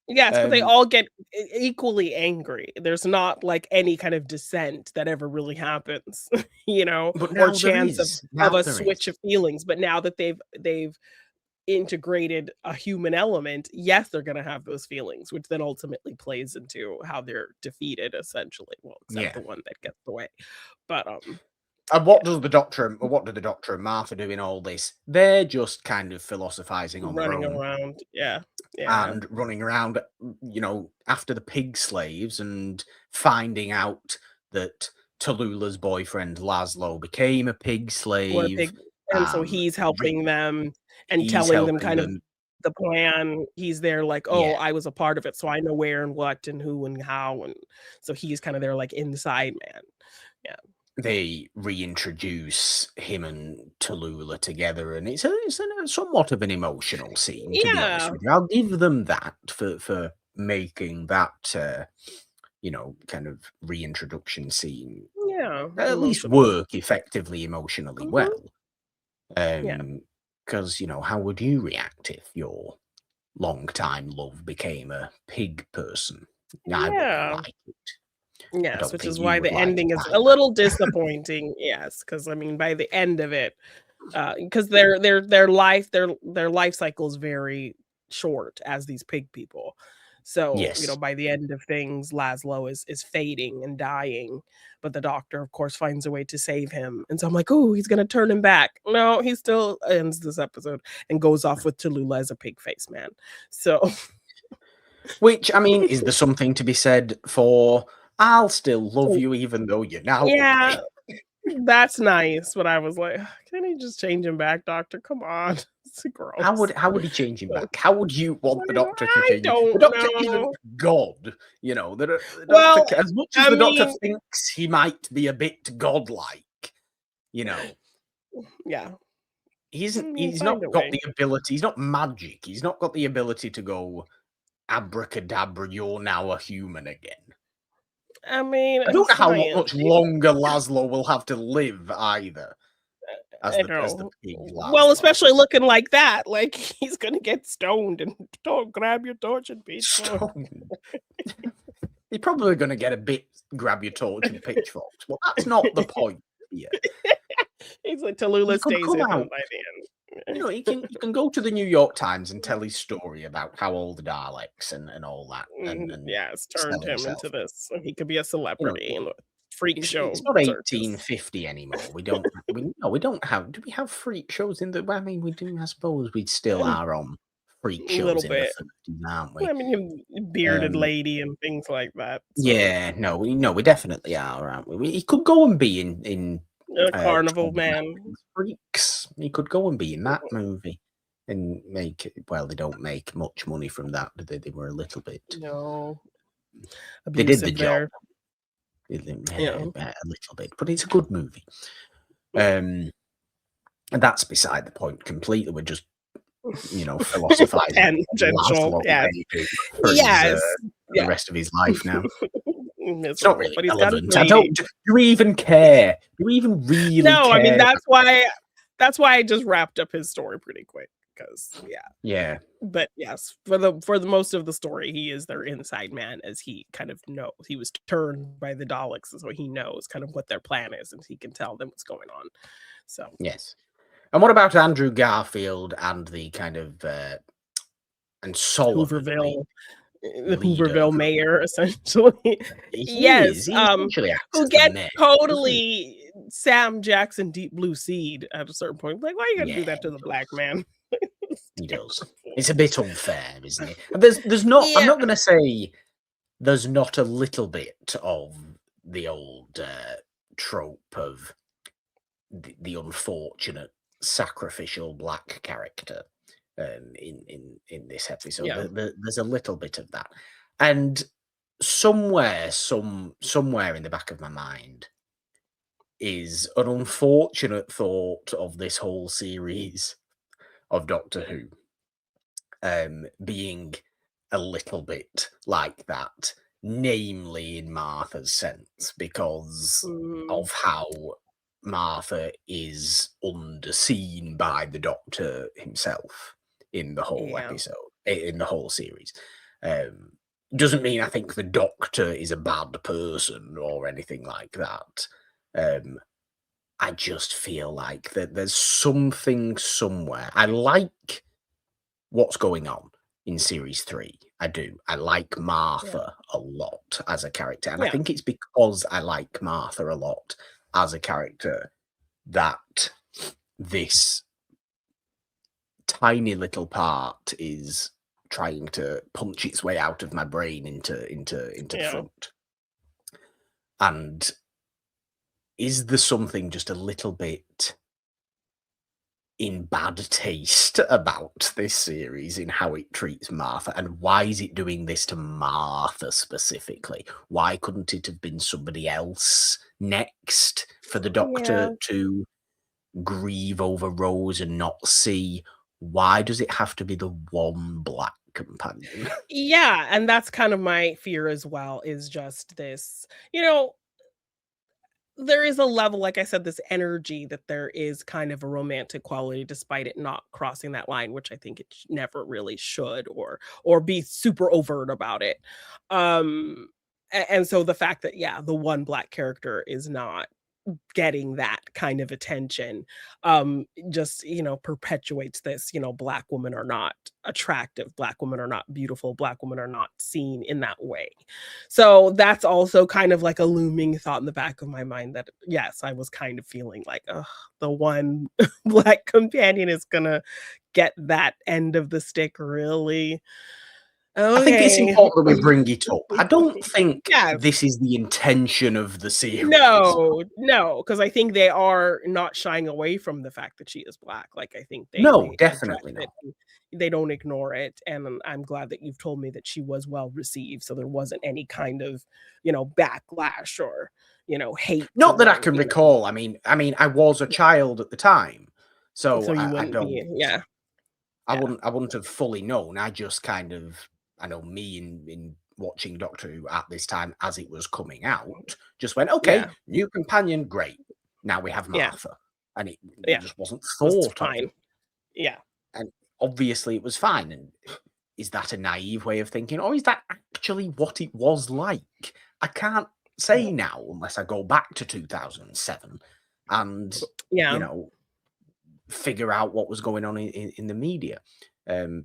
Yes, but they Um, all get equally angry. There's not like any kind of dissent that ever really happens, but or now there chance is. of Now a there is. switch of feelings. But now that they've integrated a human element, yes, they're gonna have those feelings, which then ultimately plays into how they're defeated essentially. Well, except Yeah. the one that gets away. But, And yeah, what do the Doctor and Martha do in all this? They're just kind of philosophizing on their running own around. Yeah, yeah, and running around, after the pig slaves and finding out that Tallulah's boyfriend Laszlo became a pig what a slave. pig and so Um, he's re- helping them and he's telling them helping kind of them. the plan. He's there like, Yeah, "Oh, I was a part of it, so I know where and what and who and how," and so he's kinda there like inside man. Yeah. they reintroduce him and Tallulah together, and it's somewhat of an emotional scene, to be honest Yeah, with you. I'll give them that for making that kind of reintroduction scene yeah, at least emotional. work effectively emotionally Mhm, well. yeah. Um, Because, how would you react if your long-time love became a pig person? I wouldn't Yeah. like it. I Yes, don't which think is you why would the like it ending is a either. little disappointing. Yes, because I mean, by the end of it, because their life cycle is very short as these pig people. So Yes. by the end of things, Laszlo is fading and dying, but the doctor, of course, finds a way to save him. And so I'm like, oh, he's gonna turn him back. No, he still ends this episode and goes off with Tallulah as a pig face man. So Which, I mean, is there something to be said for I'll still love you even though you're now yeah, ugly? that's nice. But I was like, can he just change him back, doctor? Come on, it's gross. How would he change him back? How would you want the doctor to I change him? The don't doctor isn't know. God, the doctor. Well, As much as I the doctor mean, thinks he might be a bit godlike, you know, yeah, he isn't. He's find not a got way. the ability. He's not magic. He's not got the ability to go abracadabra. You're now a human again. I mean, I don't know how science. much longer Laszlo will have to live either. As I the know. pig Well, Laszlo. especially looking like that, like he's gonna get stoned and don't grab your torch and pitchfork. Stoned. You're probably going to get a bit grab your torch and pitchforks. Well, that's not the point here. He's like He Tallulah could stays come with him out. by the end. He can go to the New York Times and tell his story about how old the Daleks and all that, and Yeah, it's sell turned him himself. into this. So he could be a celebrity in the freak show It's not circus. 1850 anymore. We don't. We don't have. Do we have freak shows in the? Well, I mean, we do. I suppose we still A are on freak little shows in the bit. 30s, aren't we? I mean, bearded Um, lady and things like that. So yeah, we definitely are, aren't we? He could go and be in a carnival Tom man. Hanks' Freaks. He could go and be in that movie and make it. Well, they don't make much money from that, do they? They were a little bit. No, They did the abusive job. there. A Yeah. little bit, but it's a good movie. And that's beside the point completely. We're just philosophizing Tangential. Yes. for Yes. the rest of his life now. Miserable, It's not really but he's got his relevant. I lady. don't. Do we even care? Do we even really No, care? I mean that's why I just wrapped up his story pretty quick because Yeah. But yes, for the most of the story, he is their inside man, as he kind of knows. He was turned by the Daleks, so he knows kind of what their plan is, and he can tell them what's going on. So Yes. And what about Andrew Garfield and the kind of and Solomon, Hooverville, the leader Hooverville of- mayor, essentially. He Yes, is. He essentially acts who as the gets mayor, totally Sam Jackson Deep Blue Seed at a certain point. Like, why you gotta do Yeah, that to the black man? he does. It's a bit unfair, isn't it? And there's not. I'm Yeah. not going to say there's not a little bit of the old trope of the unfortunate sacrificial black character in this episode. Yeah. There's a little bit of that, and somewhere in the back of my mind is an unfortunate thought of this whole series of Doctor Who being a little bit like that, namely in Martha's sense, because of how Martha is underseen by the Doctor himself in the whole episode, in the whole series. Doesn't mean I think the Doctor is a bad person or anything like that. I just feel like that there's something somewhere. I like what's going on in series 3. I do. I like Martha a lot as a character. And I think it's because I like Martha a lot as a character that this tiny little part is trying to punch its way out of my brain into the front. And is there something just a little bit in bad taste about this series in how it treats Martha, and why is it doing this to Martha specifically? Why couldn't it have been somebody else next for the Doctor to grieve over Rose and not see? Why does it have to be the one black companion? Yeah, and that's kind of my fear as well, is just this, there is a level, like I said, this energy that there is kind of a romantic quality despite it not crossing that line, which I think it never really should, or be super overt about it. And so the fact that, yeah, the one black character is not getting that kind of attention, just, perpetuates this, black women are not attractive, black women are not beautiful, black women are not seen in that way. So that's also kind of like a looming thought in the back of my mind that, yes, I was kind of feeling like, ugh, the one black companion is gonna get that end of the stick, really? I think it's Okay. important that we bring it up. I don't think Yes. this is the intention of the series. No, no, because I think they are not shying away from the fact that she is black. Like, I think No, they address definitely it, not. and they don't ignore it, and I'm glad that you've told me that she was well received, so there wasn't any kind of, backlash or, hate Not that I or, can recall. I was a child at the time, so so you I wouldn't don't. be, yeah, yeah, I wouldn't have fully known. I just kind of, I know me in watching Doctor Who at this time as it was coming out, just went, okay, yeah, new companion, great. Now we have yeah, Martha, and it yeah, just wasn't was thought of, fine. Yeah, and obviously it was fine. And is that a naive way of thinking, or is that actually what it was like? I can't say now unless I go back to 2007 and you yeah, know figure out what was going on in the media.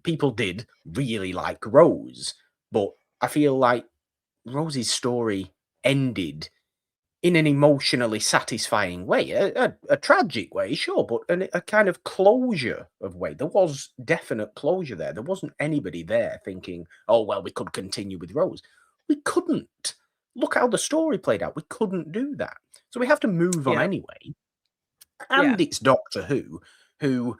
People did really like Rose, but I feel like Rose's story ended in an emotionally satisfying way, a tragic way, sure, but a kind of closure of way. There was definite closure there. There wasn't anybody there thinking, "Oh well, we could continue with Rose." We couldn't. Look how the story played out. We couldn't do that, so we have to move on yeah, anyway. yeah, And it's Doctor who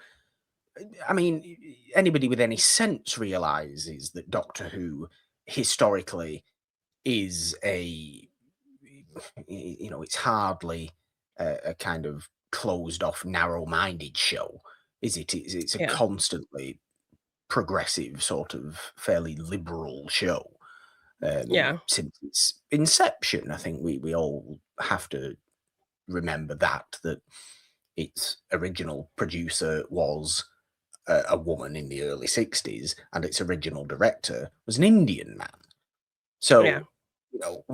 anybody with any sense realizes that Doctor Who historically is it's hardly a kind of closed off, narrow minded show, is it? It's a yeah, constantly progressive, sort of fairly liberal show yeah, since its inception. I think we all have to remember that its original producer was a woman in the early 60s, and its original director was an Indian man. yeah, So,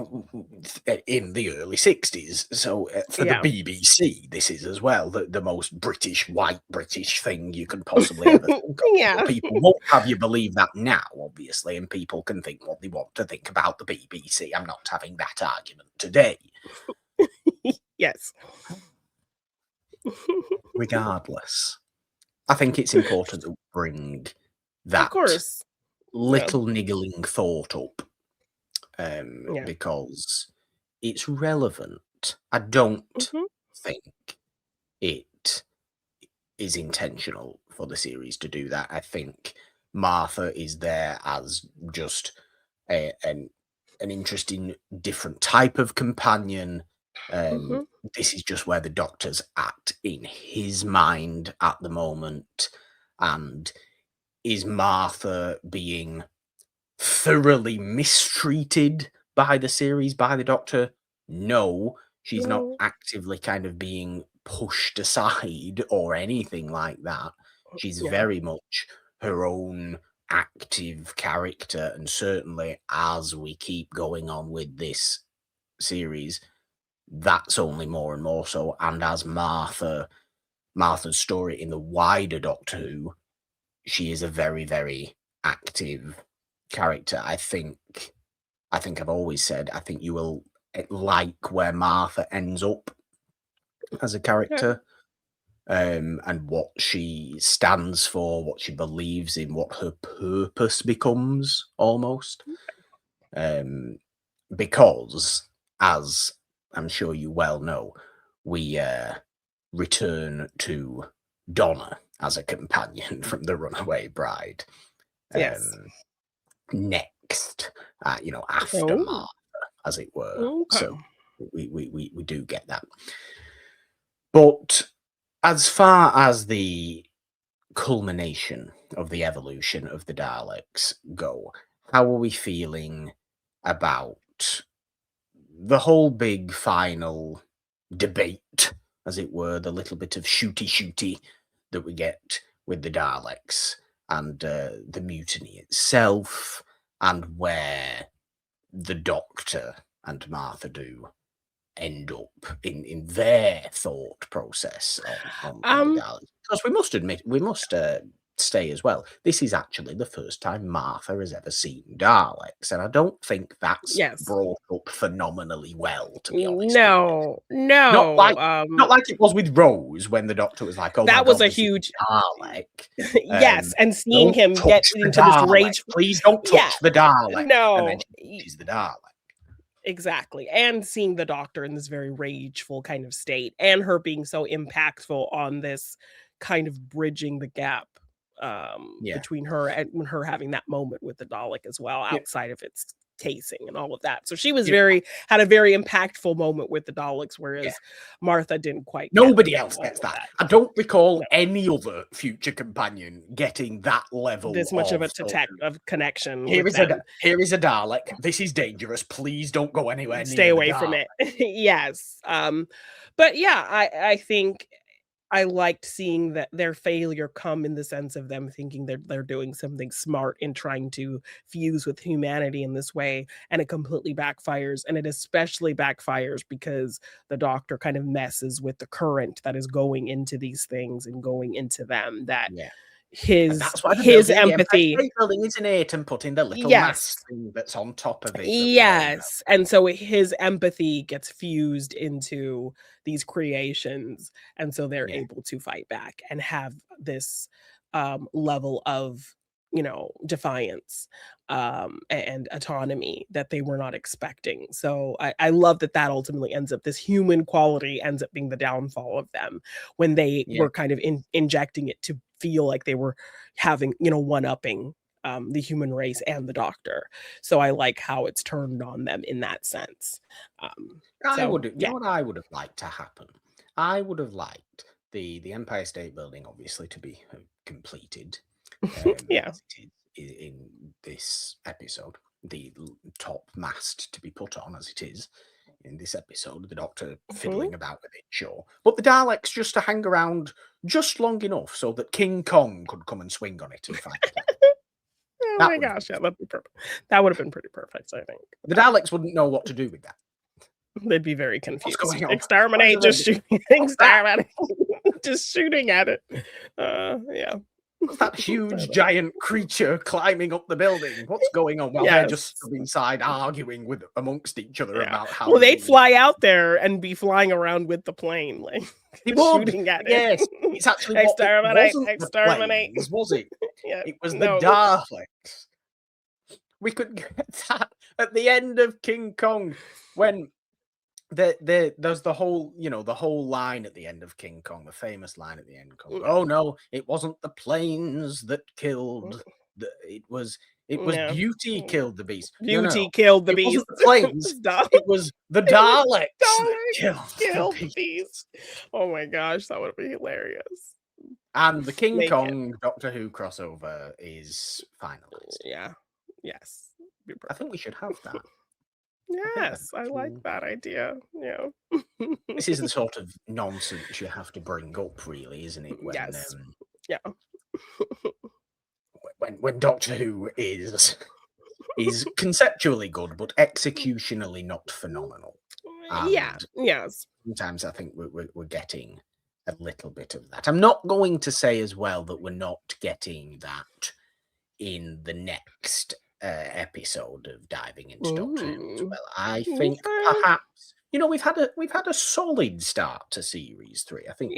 in the early 60s. So, for the yeah. BBC, this is as well the most British, white British thing you can possibly ever think of. But Yeah. people won't have you believe that now, obviously, and people can think what they want to think about the BBC. I'm not having that argument today. Yes. Regardless, I think it's important to bring Of that course. Yeah. little niggling thought up, Yeah. because it's relevant. I don't Mhm. think it is intentional for the series to do that. I think Martha is there as just an interesting, different type of companion. Mhm. This is just where the Doctor's at in his mind at the moment, and is Martha being thoroughly mistreated by the series, by the Doctor? No, she's not No. actively kind of being pushed aside or anything like that. She's Yeah. very much her own active character, and certainly as we keep going on with this series, that's only more and more so. And as Martha's story in the wider Doctor Who, she is a very, very active character. I think I've always said I think you will like where Martha ends up as a Yeah. character, and what she stands for, what she believes in, what her purpose becomes almost. Um, because, as I'm sure you well know, we return to Donna as a companion from the Runaway Bride. Yes. Um, next, after Oh, Martha, as it were. okay. So we do get that. But as far as the culmination of the evolution of the Daleks go, how are we feeling about the whole big final? debate, as it were, the little bit of shooty that we get with the Daleks and the mutiny itself, and where the Doctor and Martha do end up in their thought process on the Daleks. Because we must admit, we must say as well, this is actually the first time Martha has ever seen Daleks, and I don't think that's brought up phenomenally well, to be honest. No, not like it was with Rose when the Doctor was like, "Oh, that my was God, a huge Dalek." Yes, and seeing him get into this rage. Please don't touch the Dalek. No, and then she's the Dalek. Exactly. And seeing the Doctor in this very rageful kind of state, and her being so impactful on this kind of bridging the gap between her and her having that moment with the Dalek as well, outside of its casing and all of that. So she was had a very impactful moment with the Daleks, whereas Martha didn't quite. Nobody else gets that. I don't recall any other future companion getting that level, this much of a connection. Here is a Dalek. This is dangerous. Please don't go anywhere. Stay away from it. Yes. But yeah, I think I liked seeing that their failure come in the sense of them thinking they're doing something smart in trying to fuse with humanity in this way, and it completely backfires. And it especially backfires because the Doctor kind of messes with the current that is going into these things and going into them. That his empathy building, isn't it, and putting the little mask thing that's on top of it. And so his empathy gets fused into these creations, and so they're able to fight back and have this level of, you know, defiance and autonomy that they were not expecting. So I love that ultimately ends up, this human quality ends up being the downfall of them, when they were kind of injecting it to feel like they were having, you know, one-upping the human race and the Doctor. So I like how it's turned on them in that sense. You know what I would have liked to happen? I would have liked the Empire State Building, obviously, to be completed. In this episode, the top mast to be put on, as it is in this episode, the Doctor fiddling about with it, sure, but the Daleks just to hang around just long enough so that King Kong could come and swing on it and fight it. Oh my gosh, that'd be perfect. That would have been pretty perfect, I think. The Daleks wouldn't know what to do with that. They'd be very confused. What's going on? Exterminate, just shooting, exterminate, just shooting at it. That huge giant creature climbing up the building. What's going on? Well, they're just inside arguing amongst each other about how. Well, they'd fly out there and be flying around with the plane, like shooting at it. Yes, it's actually exterminate. Planes, was it? It was the Daleks. We could get that at the end of King Kong when. There's the whole, you know, the whole line at the end of King Kong, the famous line at the end. Oh no, it wasn't the planes that killed. It was Beauty killed the beast. Beauty killed the beast. It wasn't the planes. It was the Daleks killed the beast. Oh my gosh, that would be hilarious. And the King Kong Doctor Who crossover is finalized. Yes. I think we should have that. Yes, I like that idea. Yeah. This is the sort of nonsense you have to bring up, really, isn't it? When Doctor Who is conceptually good, but executionally not phenomenal. Yes. Sometimes I think we're getting a little bit of that. I'm not going to say as well that we're not getting that in the next episode of diving into Doctor Who as well. I think perhaps, you know, we've had a solid start to series 3. I think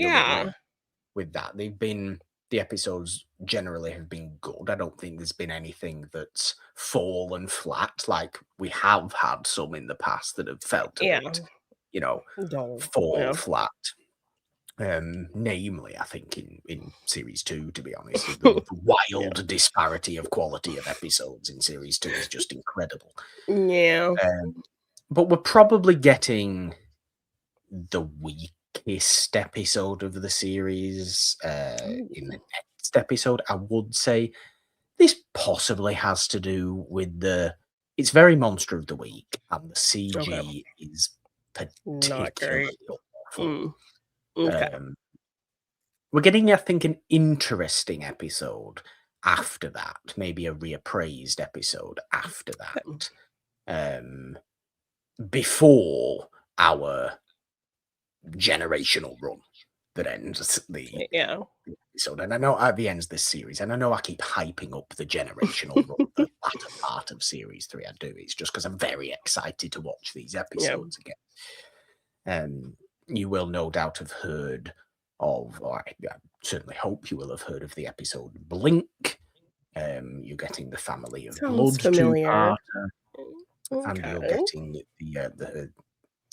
with that the episodes generally have been good. I don't think there's been anything that's fallen flat, like we have had some in the past that have felt a bit, you know, fall flat. Namely, I think in series 2, to be honest, the wild disparity of quality of episodes in series 2 is just incredible. But we're probably getting the weakest episode of the series in the next episode. I would say this possibly has to do with it's very Monster of the Week, and the CG is particularly awful. Okay. We're getting, I think, an interesting episode after that, maybe a reappraised episode after that, before our generational run that ends the episode. And I know at the end of this series, and I know I keep hyping up the generational run, the latter part of series 3. I do. It's just because I'm very excited to watch these episodes again. You will no doubt have heard of, or I certainly hope you will have heard of the episode Blink. You're getting the Family of Blood two-parter, and you're getting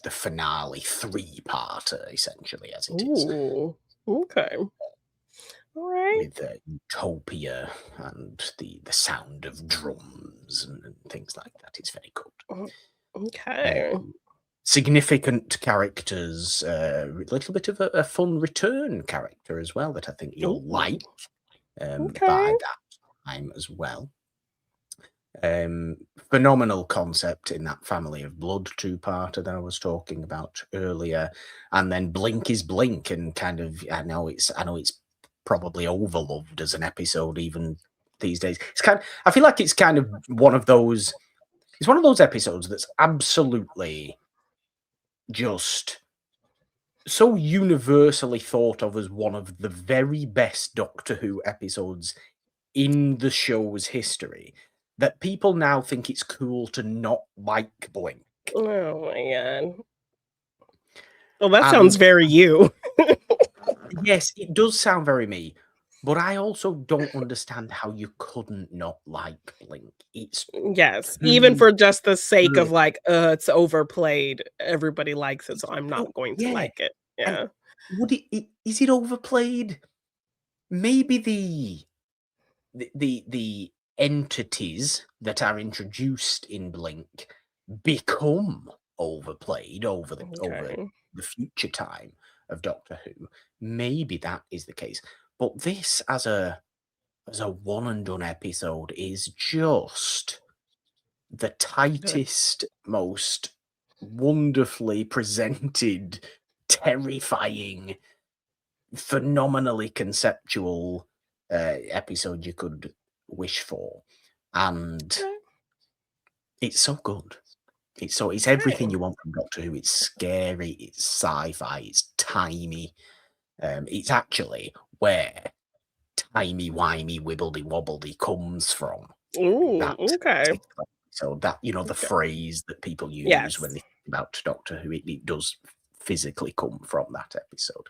the finale 3-parter, essentially, as it is. Okay. All right. With Utopia and the sound of drums and things like that. It's very good. Okay. Significant characters, a little bit of a fun return character as well that I think you'll like by that time as well. Phenomenal concept in that Family of Blood 2-parter that I was talking about earlier, and then Blink is Blink, and kind of I know it's probably overloved as an episode even these days. I feel like it's kind of one of those episodes that's absolutely just so universally thought of as one of the very best Doctor Who episodes in the show's history that people now think it's cool to not like Blink. Oh my god. Well, that sounds very you. Yes, it does sound very me, but I also don't understand how you couldn't not like Blink. It's even for just the sake of like, it's overplayed. Everybody likes it, so I'm not going to like it. Yeah. And is it overplayed? Maybe the entities that are introduced in Blink become overplayed over the future time of Doctor Who. Maybe that is the case, but this as a one and done episode is just the tightest, most wonderfully presented, terrifying, phenomenally conceptual episode you could wish for, and it's so good. It's everything you want from Doctor Who. It's scary, it's sci-fi, it's timey. It's actually where timey-wimey wibbledy-wobbledy comes from. So that, the phrase that people use when they think about Doctor Who, it does physically come from that episode.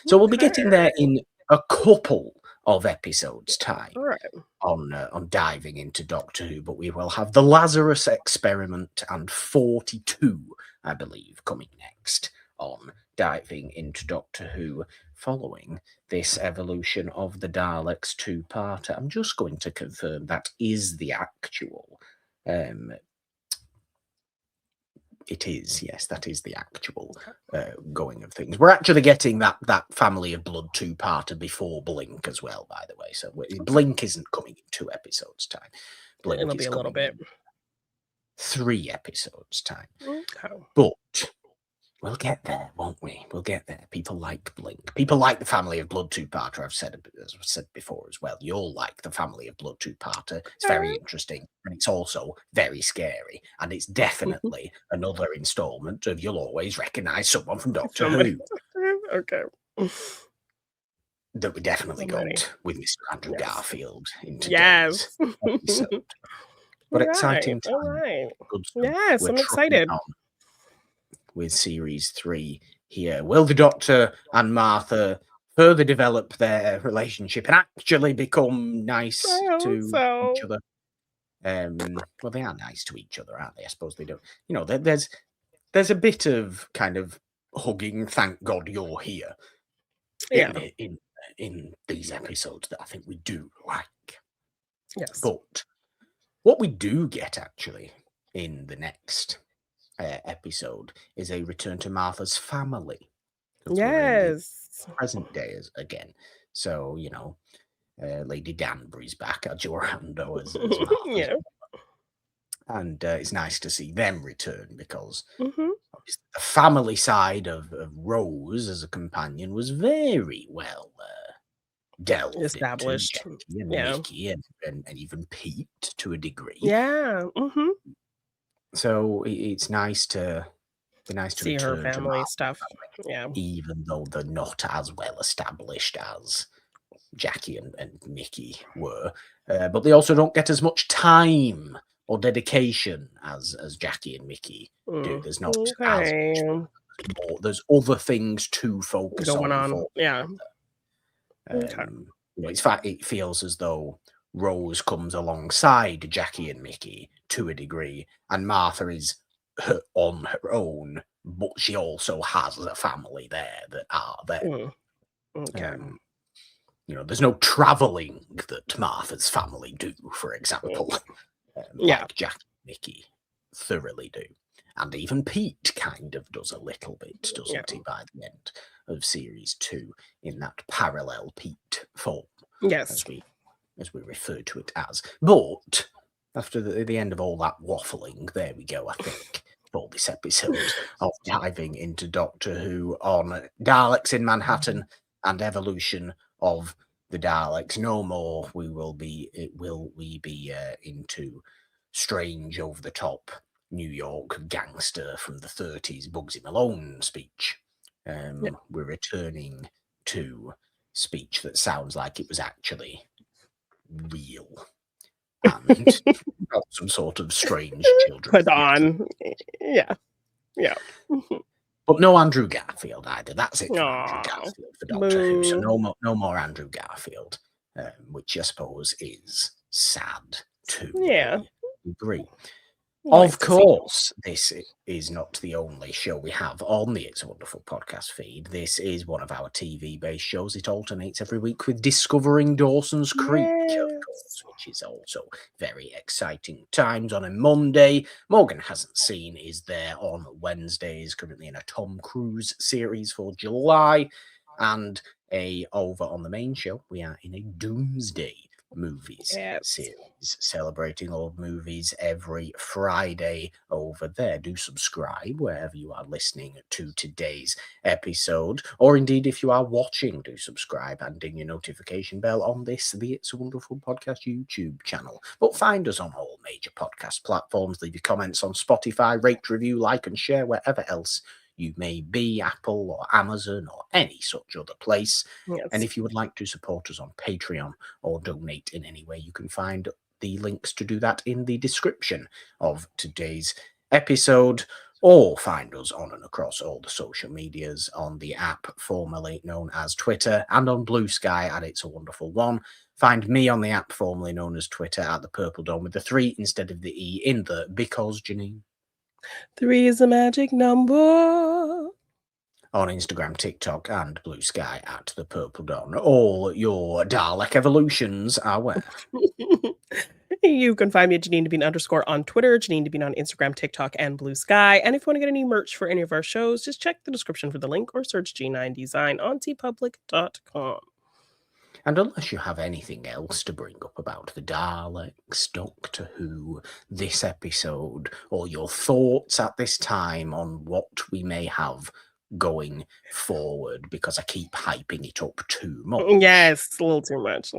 So we'll be getting there in a couple of episodes' time on diving into Doctor Who, but we will have the Lazarus Experiment and 42, I believe, coming next on diving into Doctor Who, following this Evolution of the Daleks 2-parter. I'm just going to confirm that is the actual. It is, yes, that is the actual going of things. We're actually getting that Family of Blood 2-parter before Blink as well, by the way. So Blink isn't coming in 2 episodes' time. Blink It'll be a little bit. 3 episodes' time. Okay. But we'll get there, won't we? We'll get there. People like Blink. People like the Family of Blood 2-parter. I've said before as well. You'll like the Family of Blood 2-parter. It's very interesting, and it's also very scary. And it's definitely another installment of You'll Always Recognise Someone from Doctor Who. Okay. That we definitely got with Mr. Andrew Garfield in today's episode. But exciting time. Good stuff. Yes, I'm excited. With series 3 here. Will the Doctor and Martha further develop their relationship and actually become nice to each other? Well, they are nice to each other, aren't they? I suppose they do. There's a bit of kind of hugging, thank God you're here in these episodes that I think we do like. Yes. But what we do get actually in the next episode is a return to Martha's family. Yes. Present day again. So, Lady Danbury's back at Jorando as Martha. And it's nice to see them return because is the family side of Rose as a companion was very well delved into. Established. Jackie and Yeah. Mickey and even Pete to a degree. Yeah. So it's nice to See her return to family Martha's stuff. family, Yeah. even though they're not as well established as Jackie and Mickey were. But they also don't get as much time or dedication as Jackie and Mickey do. There's not as Okay. much. There's other things to focus Going on. on. Yeah. Okay. It feels as though Rose comes alongside Jackie and Mickey to a degree, and Martha is on her own, but she also has a family there that are there. Okay. There's no traveling that Martha's family do, for example, like Jackie and Mickey thoroughly do. And even Pete kind of does a little bit, doesn't he, by the end of series 2, in that parallel Pete form, Yes. as we refer to it as. But after the end of all that waffling, there we go, I think, for this episode of diving into Doctor Who on Daleks in Manhattan and evolution of the Daleks. No more will we be into strange, over the top New York gangster from the 30s Bugsy Malone speech. We're returning to speech that sounds like it was actually real and not some sort of strange children. Put on. Yeah. But no Andrew Garfield either. That's it for Andrew Aw, Garfield for Doctor Who. So boo. no more Andrew Garfield, which I suppose is sad to Yeah. a degree. Nice Of to see. course, this is not the only show we have on the It's a Wonderful podcast feed. This is one of our TV-based shows. It alternates every week with Discovering Dawson's Creek, of course, which is also very exciting times. On a Monday, Morgan Hasn't Seen is there on Wednesdays, currently in a Tom Cruise series for July. And over on the main show, we are in a Doomsday movies series, celebrating old movies every Friday over there. Do subscribe wherever you are listening to today's episode, or indeed if you are watching, do subscribe and ding your notification bell on the It's a Wonderful Podcast YouTube channel. But find us on all major podcast platforms. Leave your comments on Spotify, rate, review, like and share wherever else you may be, Apple or Amazon or any such other place. And if you would like to support us on Patreon or donate in any way, you can find the links to do that in the description of today's episode, or find us on and across all the social medias on the app formerly known as Twitter and on Blue Sky at It's a Wonderful One. Find me on the app formerly known as Twitter at the Purple Dome with the 3 instead of the E in the because, Jeannine. 3 is a magic number. On Instagram, TikTok, and Blue Sky at the Purple Dawn. All your Dalek evolutions are where? You can find me at Jeannine __ on Twitter, Jeannine on Instagram, TikTok, and Blue Sky. And if you want to get any merch for any of our shows, just check the description for the link or search G9 Design on tpublic.com. And unless you have anything else to bring up about the Daleks, Doctor Who, this episode, or your thoughts at this time on what we may have going forward, because I keep hyping it up too much. Yes, a little too much.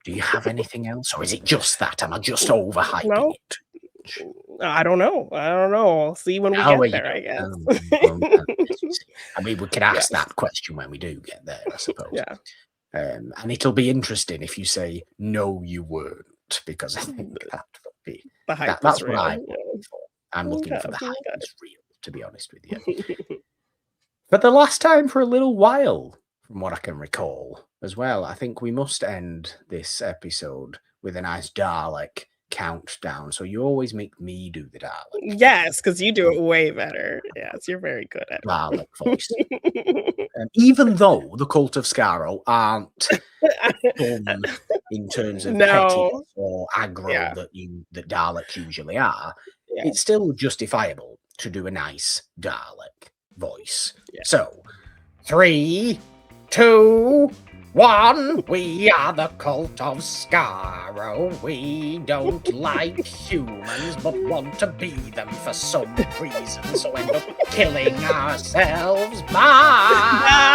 Do you have anything else, or is it just that? Am I just overhyping it? I don't know. I'll see when we get there, I guess. I mean, we can ask that question when we do get there, I suppose. Yeah. And it'll be interesting if you say, no, you weren't, because I think that would be... The hype that's is what real. I'm looking for. I'm looking for the hype is real, to be honest with you. But the last time for a little while, from what I can recall as well, I think we must end this episode with a nice Dalek countdown. So you always make me do the Dalek. Yes, because you do it way better. Yes, you're very good at Dalek voice. Even though the Cult of Skaro aren't fun in terms of pettiness or aggro that Daleks usually are, it's still justifiable to do a nice Dalek voice. So, 3, 2, One, we are the Cult of Skaro. We don't like humans, but want to be them for some reason, so end up killing ourselves. Bye!